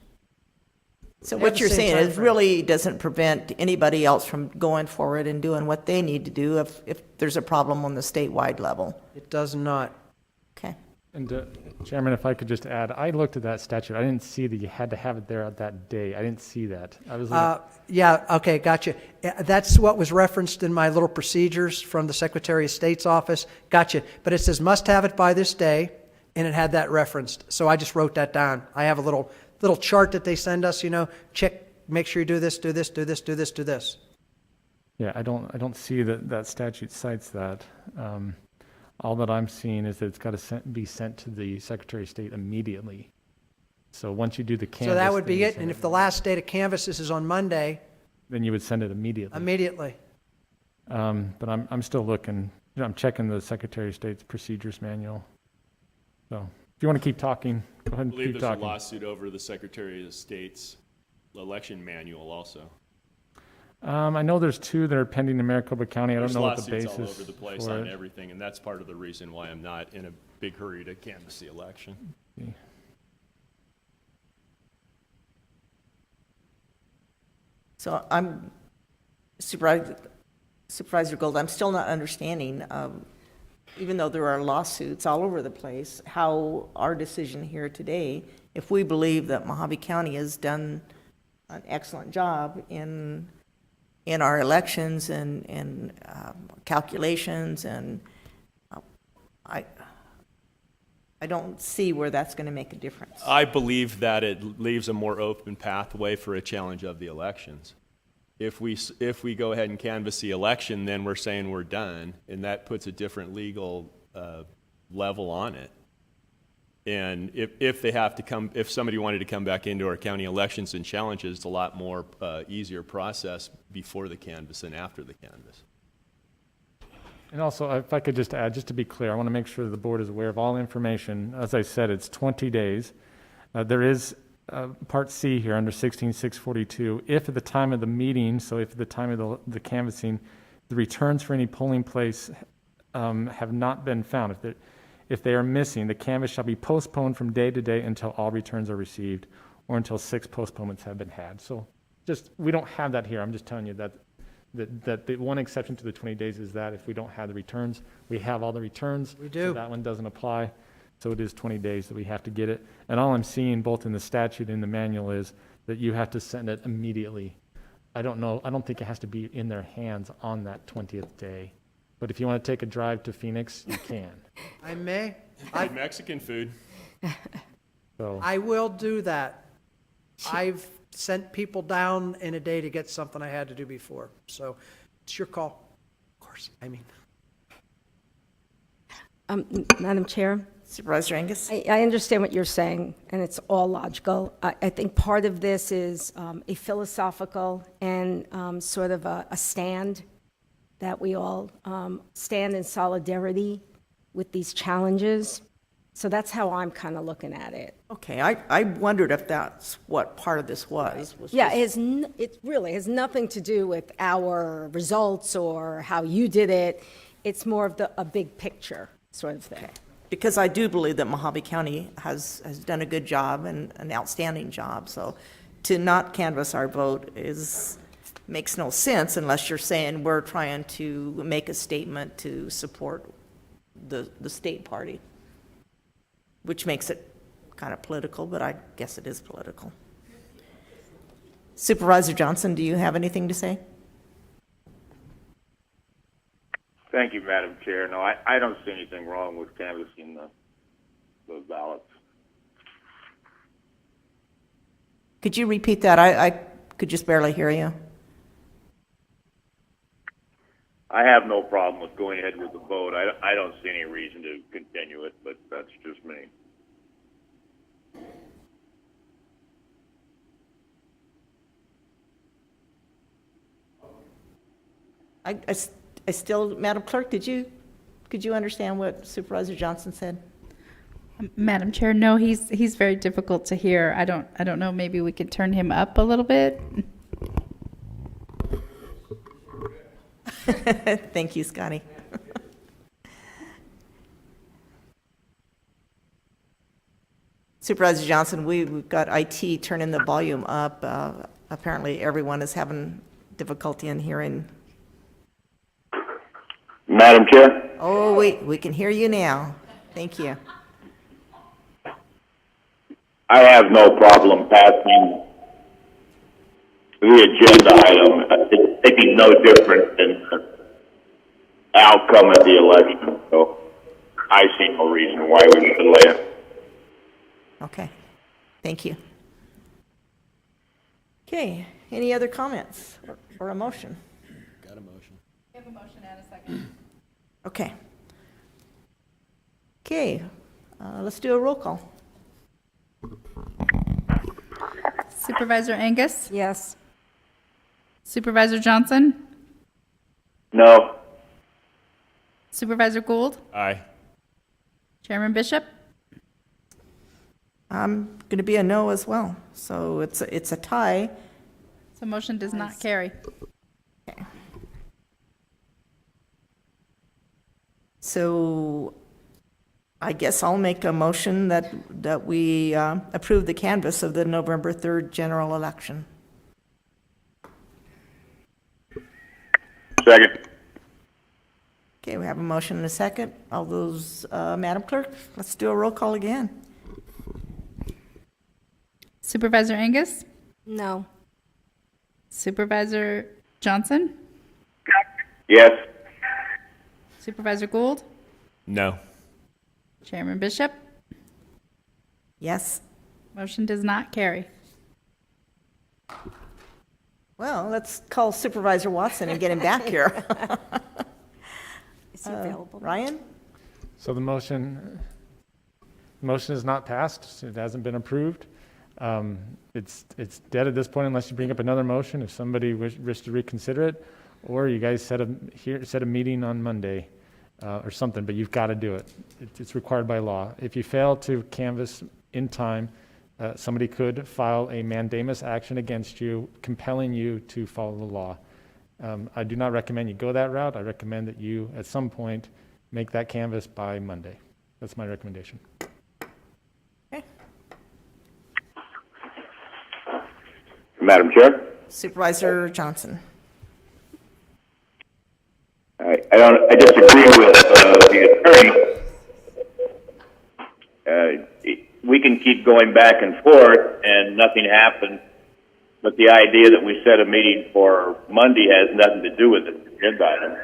So They what have the you're same saying time is frame. really doesn't prevent anybody else from going forward and doing what they need to do if there's a problem on the statewide level. It does not. Okay. And Chairman, if I could just add, I looked at that statute. I didn't see that you had to have it there at that day. I didn't see that. I was looking, Yeah, okay, gotcha. That's what was referenced in my little procedures from the Secretary of State's office. Gotcha. But it says must have it by this day, and it had that referenced. So I just wrote that down. I have a little chart that they send us, you know, check, make sure you do this, do this, do this, do this, do this. yeah, I don't see that statute cites that. All that I'm seeing is that it's got to be sent to the Secretary of State immediately. So once you do the canvass, So that would then be you it. send And if the last day to canvass is on Monday, then you would send it immediately. immediately. But I'm still looking. You know, I'm checking the Secretary of State's procedures manual. So if you want to keep talking, go ahead I and believe keep there's talking. a lawsuit over the Secretary of State's election manual also. I know there's two that are pending in Maricopa County. I don't There's know what the lawsuits basis all over the place for on it. everything, and that's part of the reason why I'm not in a big hurry to canvass the election. So I'm, Supervisor Gold, I'm still not understanding, even though there are lawsuits all over the place, how our decision here today, if we believe that Mojave County has done an excellent job in our elections and calculations, and I don't see where that's going to make a difference. I believe that it leaves a more open pathway for a challenge of the elections. If we go ahead and canvass the election, then we're saying we're done, and that puts a different legal level on it. And if they have to come, if somebody wanted to come back into our county elections and challenge it, it's a lot more easier process before the canvass than after the canvass. And also, if I could just add, just to be clear, I want to make sure the board is aware of all information. As I said, it's 20 days. There is Part C here under 16642. If at the time of the meeting, so if at the time of the canvassing, the returns for any polling place have not been found, if they are missing, the canvass shall be postponed from day to day until all returns are received or until 6 postponements have been had. So just, we don't have that here. I'm just telling you that the one exception to the 20 days is that if we don't have the returns, we have all the returns. We do. So that one doesn't apply. So it is 20 days that we have to get it. And all I'm seeing both in the statute and the manual is that you have to send it immediately. I don't think it has to be in their hands on that 20th day. But if you want to take a drive to Phoenix, you can. I may. Good Mexican food. So I will do that. I've sent people down in a day to get something I had to do before. So it's your call. Of course, I mean. Madam Chair, Supervisor Angus? I understand what you're saying, and it's all logical. I think part of this is a philosophical and sort of a stand that we all stand in solidarity with these challenges. So that's how I'm kind of looking at it. Okay, I wondered if that's what part of this was. Yeah, it really has nothing to do with our results or how you did it. It's more of a big picture sort of thing. Because I do believe that Mojave County has done a good job and an outstanding job. So to not canvass our vote makes no sense unless you're saying we're trying to make a statement to support the state party, which makes it kind of political, but I guess it is political. Supervisor Johnson, do you have anything to say? Thank you, Madam Chair. No, I don't see anything wrong with canvassing those ballots. Could you repeat that? I could just barely hear you. I have no problem with going ahead with the vote. I don't see any reason to continue it, but that's just me. I still, Madam Clerk, could you understand what Supervisor Johnson said? Madam Chair, no, he's very difficult to hear. I don't know, maybe we could turn him up a little bit? Thank you, Scotty. Supervisor Johnson, we've got IT turning the volume up. Apparently, everyone is having difficulty in hearing. Madam Chair? Oh, we can hear you now. Thank you. I have no problem passing the agenda item. It's making no difference in the outcome of the election, so I see no reason why we should delay it. Okay, thank you. Okay, any other comments or a motion? Got a motion. We have a motion and a second. Okay. Okay, let's do a roll call. Supervisor Angus? Yes. Supervisor Johnson? No. Supervisor Gould? Aye. Chairman Bishop? I'm going to be a no as well, so it's a tie. So motion does not carry. Okay. So I guess I'll make a motion that we approve the canvass of the November 3rd general election. Second. Okay, we have a motion and a second. All those, Madam Clerk, let's do a roll call again. Supervisor Angus? No. Supervisor Johnson? Yes. Supervisor Gould? No. Chairman Bishop? Yes. Motion does not carry. Well, let's call Supervisor Watson and get him back here. Is he available? Ryan? So the motion is not passed. It hasn't been approved. It's dead at this point unless you bring up another motion. If somebody wishes to reconsider it, or you guys set a meeting on Monday or something. But you've got to do it. It's required by law. If you fail to canvass in time, somebody could file a mandamus action against you, compelling you to follow the law. I do not recommend you go that route. I recommend that you, at some point, make that canvass by Monday. That's my recommendation. Madam Chair? Supervisor Johnson. I disagree with the attorney. We can keep going back and forth and nothing happens, but the idea that we set a meeting for Monday has nothing to do with it. Agenda item.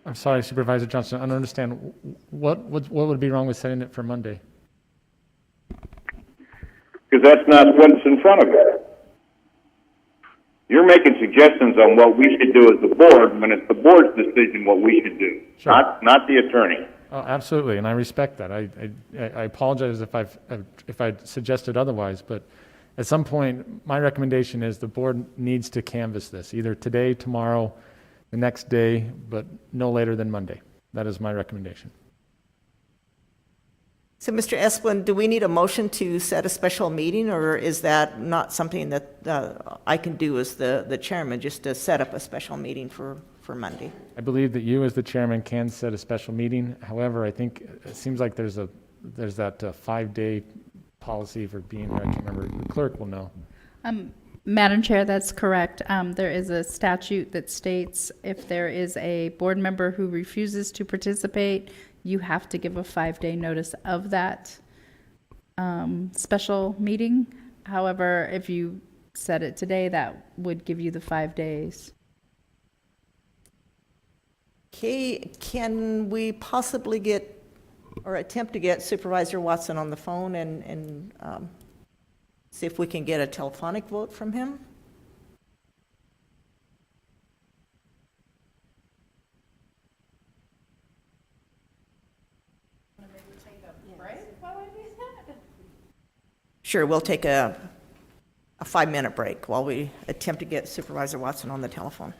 I'm sorry, Supervisor Johnson. I don't understand. What would be wrong with setting it for Monday? Because that's not what's in front of us. You're making suggestions on what we should do as the board when it's the board's decision what we should do, Sure. not the attorney. Oh, absolutely, and I respect that. I apologize if I suggested otherwise, but at some point, my recommendation is the board needs to canvass this, either today, tomorrow, the next day, but no later than Monday. That is my recommendation. So, Mr. Esplin, do we need a motion to set a special meeting, or is that not something that I can do as the chairman, just to set up a special meeting for Monday? I believe that you, as the chairman, can set a special meeting. However, I think it seems like there's that 5-day policy for being a ranking member. The clerk will know. Madam Chair, that's correct. There is a statute that states if there is a board member who refuses to participate, you have to give a 5-day notice of that special meeting. However, if you set it today, that would give you the 5 days. Okay, can we possibly get, or attempt to get Supervisor Watson on the phone and see if we can get a telephonic vote from him? Sure, we'll take a 5-minute break while we attempt to get Supervisor Watson on the telephone.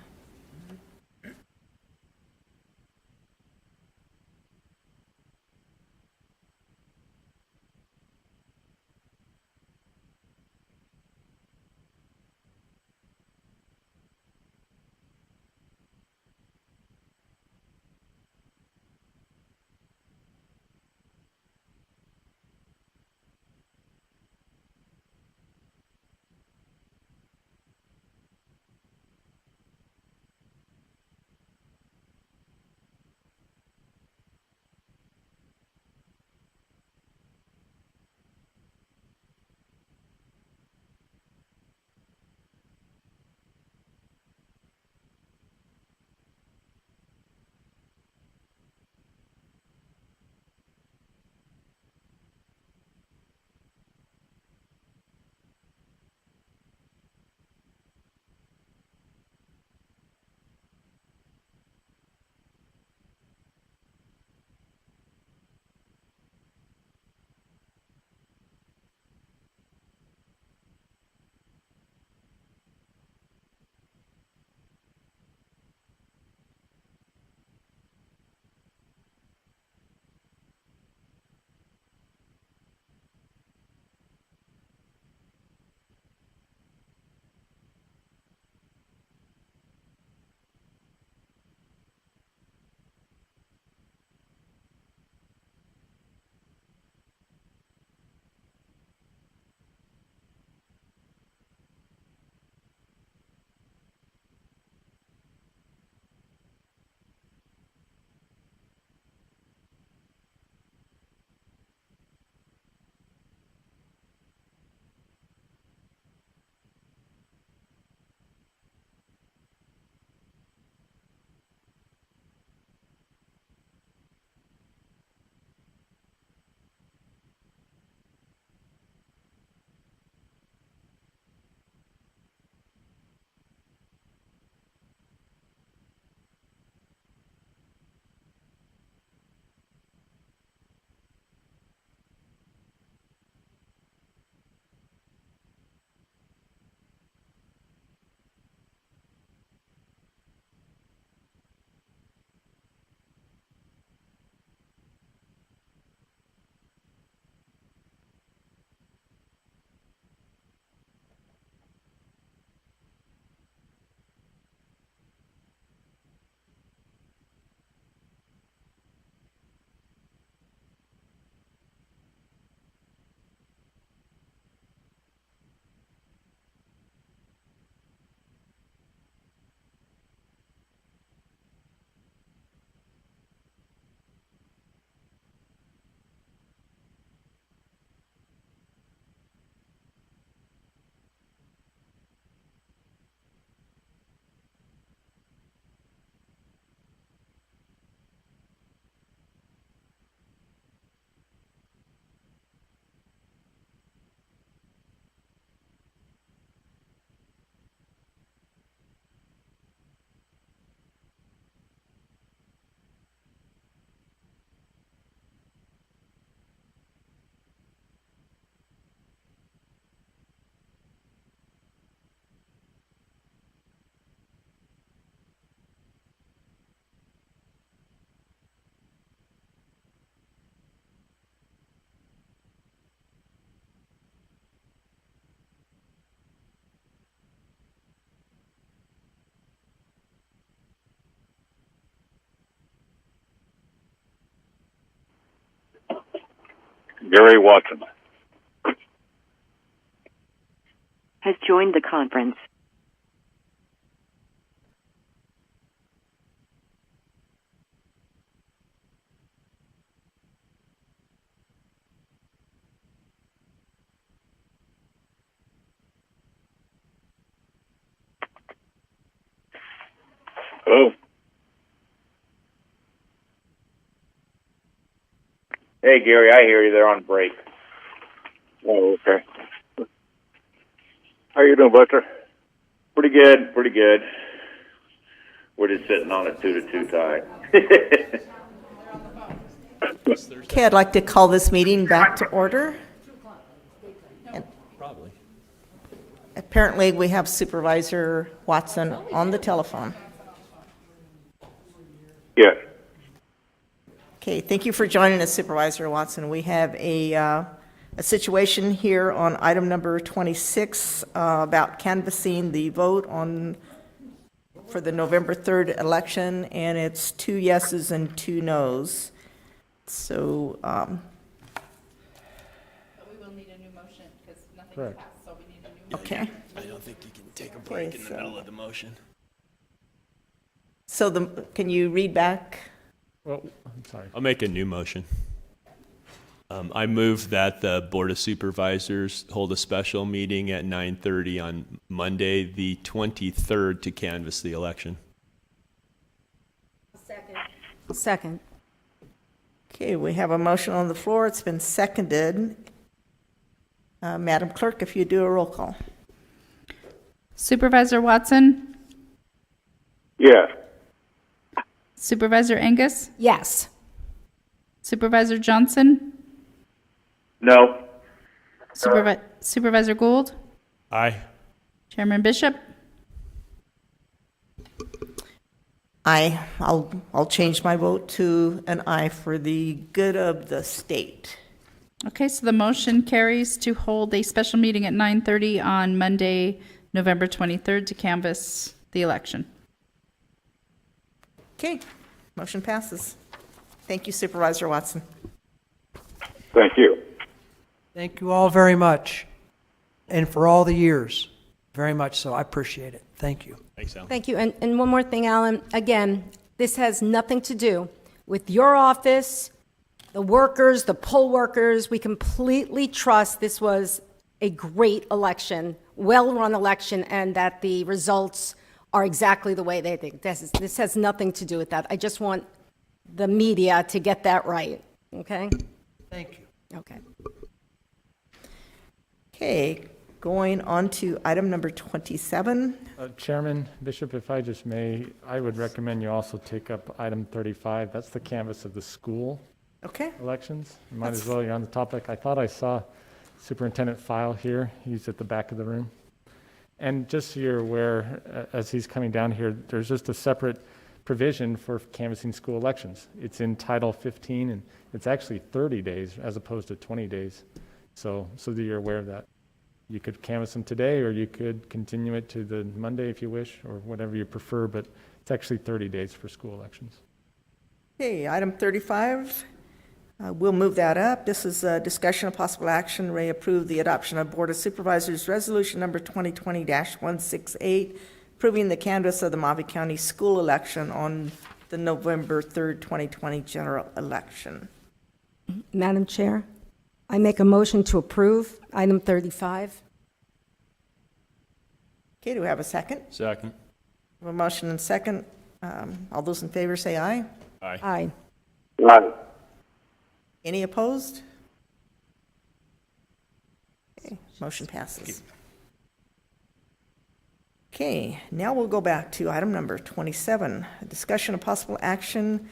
Gary Watson. Has joined the conference. Hello. Hey, Gary, I hear you. They're on break. Oh, okay. How you doing, Buster? Pretty good, pretty good. We're just sitting on a 2-2 tie. Okay, I'd like to call this meeting back to order. And Probably. apparently, we have Supervisor Watson on the telephone. Yes. Okay, thank you for joining us, Supervisor Watson. We have a situation here on item number 26 about canvassing the vote for the November 3rd election, and it's 2 yeses and 2 nos. So, But we will need a new motion because nothing Correct. passed, so we need a new motion. okay. I don't think you can take a break in the middle of the motion. So can you read back? Well, I'm sorry. I'll make a new motion. I move that the Board of Supervisors hold a special meeting at 9:30 on Monday, the 23rd, to canvass the election. Second. Okay, we have a motion on the floor. It's been seconded. Madam Clerk, if you do a roll call. Supervisor Watson, Yes. Supervisor Angus, Yes. Supervisor Johnson, No. Supervisor Gould, Aye. Chairman Bishop. Aye. I'll change my vote to an aye for the good of the state. Okay, so the motion carries to hold a special meeting at 9:30 on Monday, November 23rd to canvass the election. Okay, motion passes. Thank you, Supervisor Watson. Thank you. Thank you all very much, and for all the years. Very much so. I appreciate it. Thank you. Thanks, Alan. Thank you. And one more thing, Alan. Again, this has nothing to do with your office, the workers, the poll workers. We completely trust this was a great election, well-run election, and that the results are exactly the way they think. This has nothing to do with that. I just want the media to get that right, okay? Thank you. Okay. Okay, going on to item number 27. Chairman, Bishop, if I just may, I would recommend you also take up item 35. That's the canvass of the school Okay, elections. You might as well, you're on the topic. I thought I saw Superintendent File here. He's at the back of the room. And just so you're aware, as he's coming down here, there's just a separate provision for canvassing school elections. It's in Title 15, and it's actually 30 days as opposed to 20 days. So that you're aware of that. You could canvass them today, or you could continue it to the Monday if you wish, or whatever you prefer, but it's actually 30 days for school elections. okay, item 35. We'll move that up. This is a discussion of possible action. Ray approve the adoption of Board of Supervisors Resolution Number 2020-168, approving the canvass of the Mojave County school election on the November 3rd, 2020 general election. Madam Chair, I make a motion to approve item 35. Okay, do we have a second? Second. We have a motion and second. All those in favor say aye. Aye. Aye. Aye. Any opposed? Okay, motion passes. Okay, now we'll go back to item number 27, a discussion of possible action.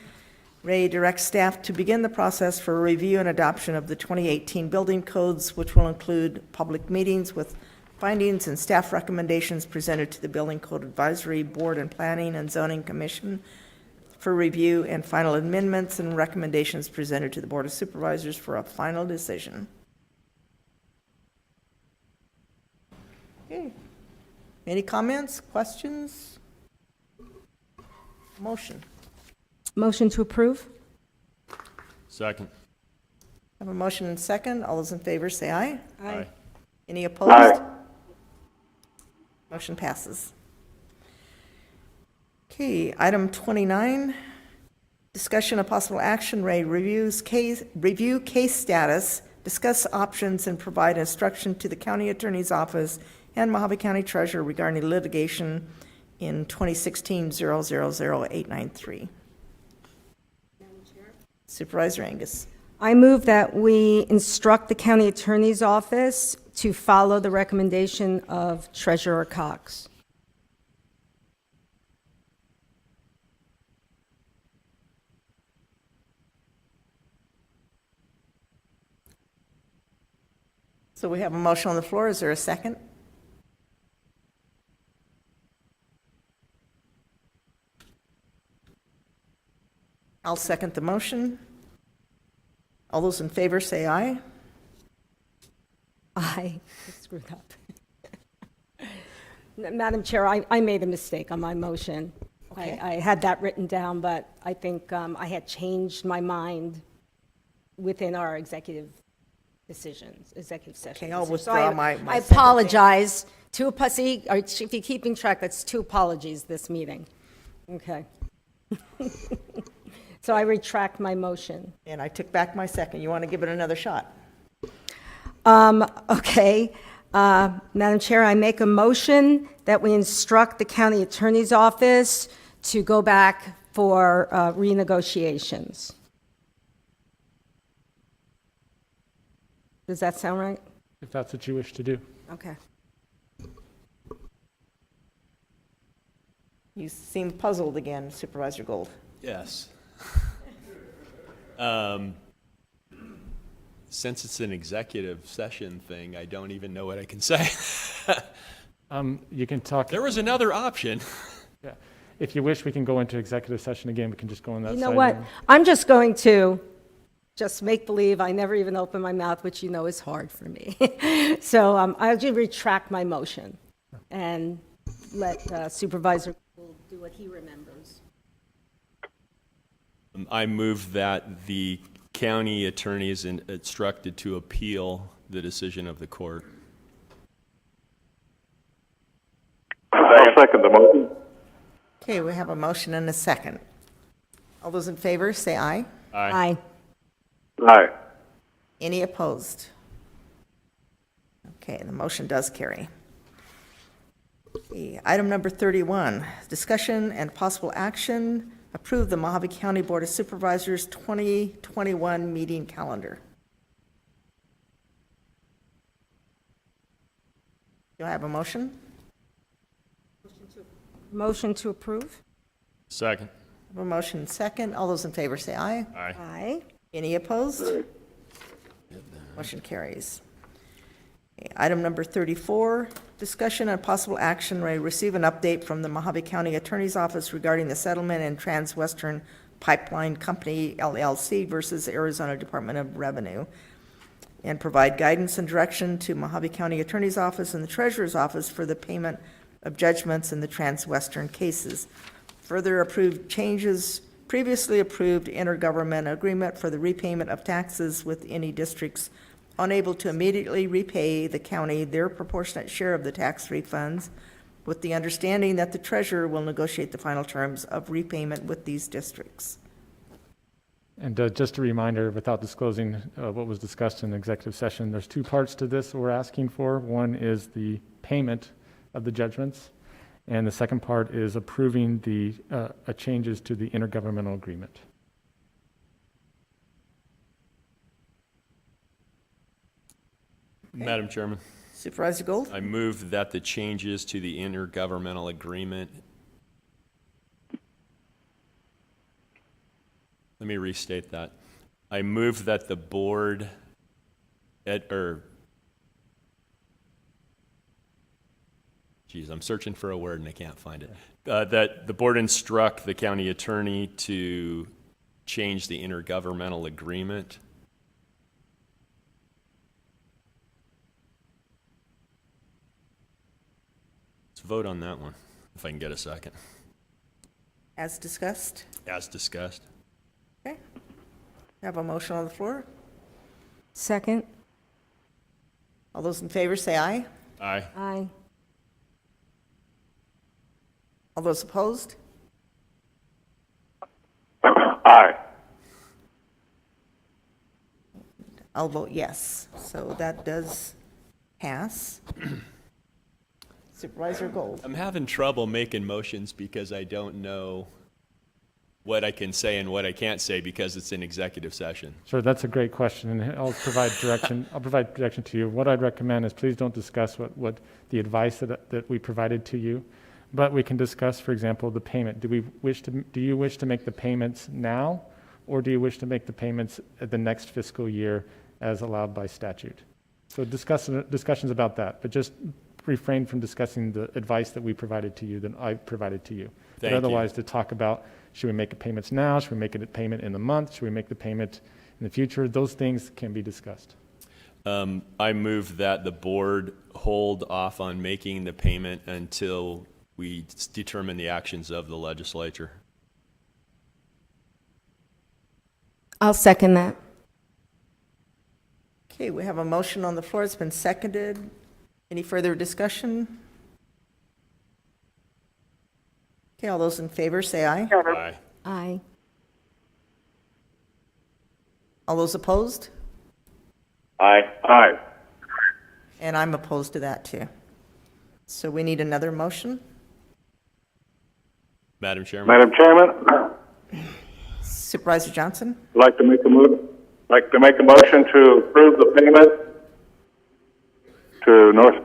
Ray directs staff to begin the process for review and adoption of the 2018 building codes, which will include public meetings with findings and staff recommendations presented to the Building Code Advisory Board and Planning and Zoning Commission for review, and final amendments and recommendations presented to the Board of Supervisors for a final decision. Okay. Any comments, questions? Motion. Motion to approve? Second. Have a motion and second. All those in favor say aye. Aye. Any opposed? Motion passes. Okay, item 29, discussion of possible action, review case status, discuss options, and provide instruction to the county attorney's office and Mojave County treasurer regarding litigation in 2016-000893. Supervisor Angus. I move that we instruct the county attorney's office to follow the recommendation of Treasurer Cox. So we have a motion on the floor. Is there a second? I'll second the motion. All those in favor say aye. Aye. I screwed up. Madam Chair, I made a mistake on my motion. Okay. I had that written down, but I think I had changed my mind within our executive session. Okay, I'll So withdraw my I second apologize. See, if you're keeping track, that's 2 apologies this meeting. Okay. So I retract my motion. And I took back my second. You want to give it another shot? Okay. Madam Chair, I make a motion that we instruct the county attorney's office to go back for renegotiations. Does that sound right? If that's what you wish to do. Okay. You seem puzzled again, Supervisor Gold. Yes. Since it's an executive session thing, I don't even know what I can say. You can talk. There was another option. Yeah. If you wish, we can go into executive session again. We can just go on that You side. know what? I'm just going to just make believe I never even open my mouth, which you know is hard for me. So I'll just retract my motion and let Supervisor do what he remembers. I move that the county attorney is instructed to appeal the decision of the court. I'll second the motion. Okay, we have a motion and a second. All those in favor, say aye. Aye. Aye. Any opposed? Okay, the motion does carry. Okay, item number 31, discussion and possible action, approve the Mojave County Board of Supervisors 2021 meeting calendar. Do I have a motion? Motion to approve? Second. I have a motion second. All those in favor say aye. Aye. Aye. Any opposed? Motion carries. Okay, item number 34, discussion and possible action, receive an update from the Mojave County Attorney's Office regarding the settlement in Transwestern Pipeline Company, LLC versus Arizona Department of Revenue, and provide guidance and direction to Mojave County Attorney's Office and the Treasurer's Office for the payment of judgments in the Transwestern cases. Further approved changes, previously approved intergovernmental agreement for the repayment of taxes with any districts unable to immediately repay the county their proportionate share of the tax refunds, with the understanding that the treasurer will negotiate the final terms of repayment with these districts. And just a reminder, without disclosing what was discussed in the executive session, there's 2 parts to this we're asking for. One is the payment of the judgments, and the second part is approving the changes to the intergovernmental agreement. Okay. Madam Chairman, Supervisor Gold? I move that the changes to the intergovernmental agreement. Let me restate that. I move that the board I'm searching for a word and I can't find it. That the board instruct the county attorney to change the intergovernmental agreement. Let's vote on that one, if I can get a second. As discussed? As discussed. Okay. I have a motion on the floor. Second. All those in favor say aye. Aye. Aye. All those opposed? Aye. I'll vote yes. So that does pass. Supervisor Gold. I'm having trouble making motions because I don't know what I can say and what I can't say because it's an executive session. Sure, that's a great question, and I'll provide direction. I'll provide direction to you. What I'd recommend is please don't discuss what the advice that we provided to you, but we can discuss, for example, the payment. Do you wish to make the payments now, or do you wish to make the payments at the next fiscal year as allowed by statute? So discussions about that, but just refrain from discussing the advice that we provided to you, that I provided to you. Thank But otherwise, you. to talk about, should we make the payments now? Should we make a payment in the month? Should we make the payment in the future? Those things can be discussed. I move that the board hold off on making the payment until we determine the actions of the legislature. I'll second that. Okay, we have a motion on the floor. It's been seconded. Any further discussion? Okay, all those in favor say aye. Aye. Aye. All those opposed? Aye. Aye. And I'm opposed to that too. So we need another motion. Madam Chairman. Madam Chairman, Supervisor Johnson? I'd like to make a motion to approve the payment to North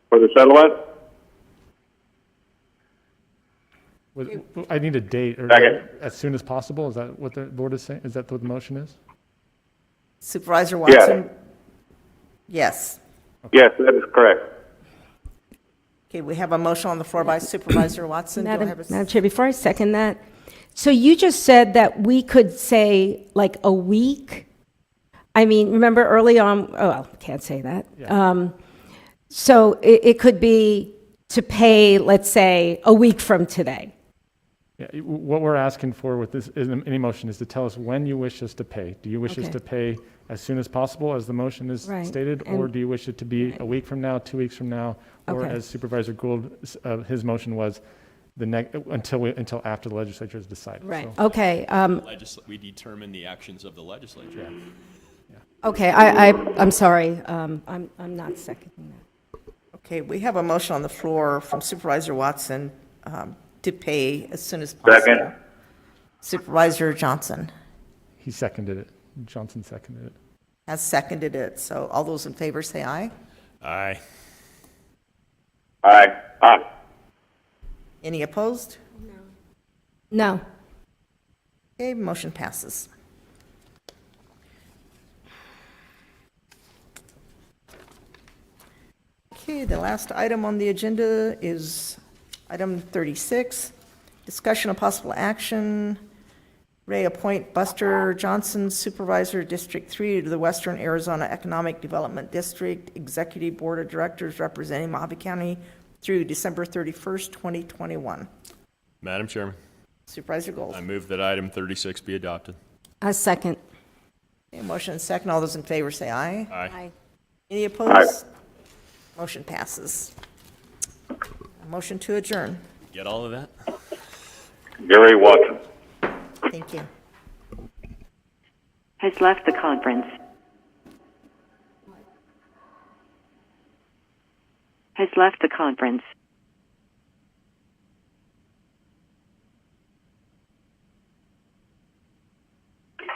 for the settlement. I need a date, or Second. as soon as possible. Is that what the board is saying? Is that what the motion is? Supervisor Watson? Yes. Yes, that is correct. Okay, we have a motion on the floor by Supervisor Watson. Do I have Madam Chair, before I second that, so you just said that we could say like a week? I mean, remember early on, oh, well, can't say that. Yeah. So it could be to pay, let's say, a week from today. Yeah, what we're asking for with this, any motion, is to tell us when you wish us to pay. Do you wish us Okay. to pay as soon as possible, as the motion is Right, stated, or and- do you wish it to be a week from now, 2 weeks from now, or Okay. as Supervisor Gould, his motion was, until after the legislature has decided? Right, So- okay. We determine the actions of the legislature. Okay, I'm sorry, I'm not seconding that. Okay, we have a motion on the floor from Supervisor Watson to pay as soon as possible. Second. Supervisor Johnson He seconded it. Johnson seconded it. has seconded it. So all those in favor say aye. Aye. Aye. Aye. Any opposed? No. Okay, motion passes. Okay, the last item on the agenda is item 36, discussion of possible action. Ray, appoint Buster Johnson, Supervisor, District 3, to the Western Arizona Economic Development District Executive Board of Directors representing Mojave County through December 31st, 2021. Madam Chairman, Supervisor Gold. I move that item 36 be adopted. A second. Okay, motion and second. All those in favor say aye. Aye. Any opposed? Motion passes. Motion to adjourn. Get all of that? Gary Watson. Thank you. Has left the conference. Has left the conference.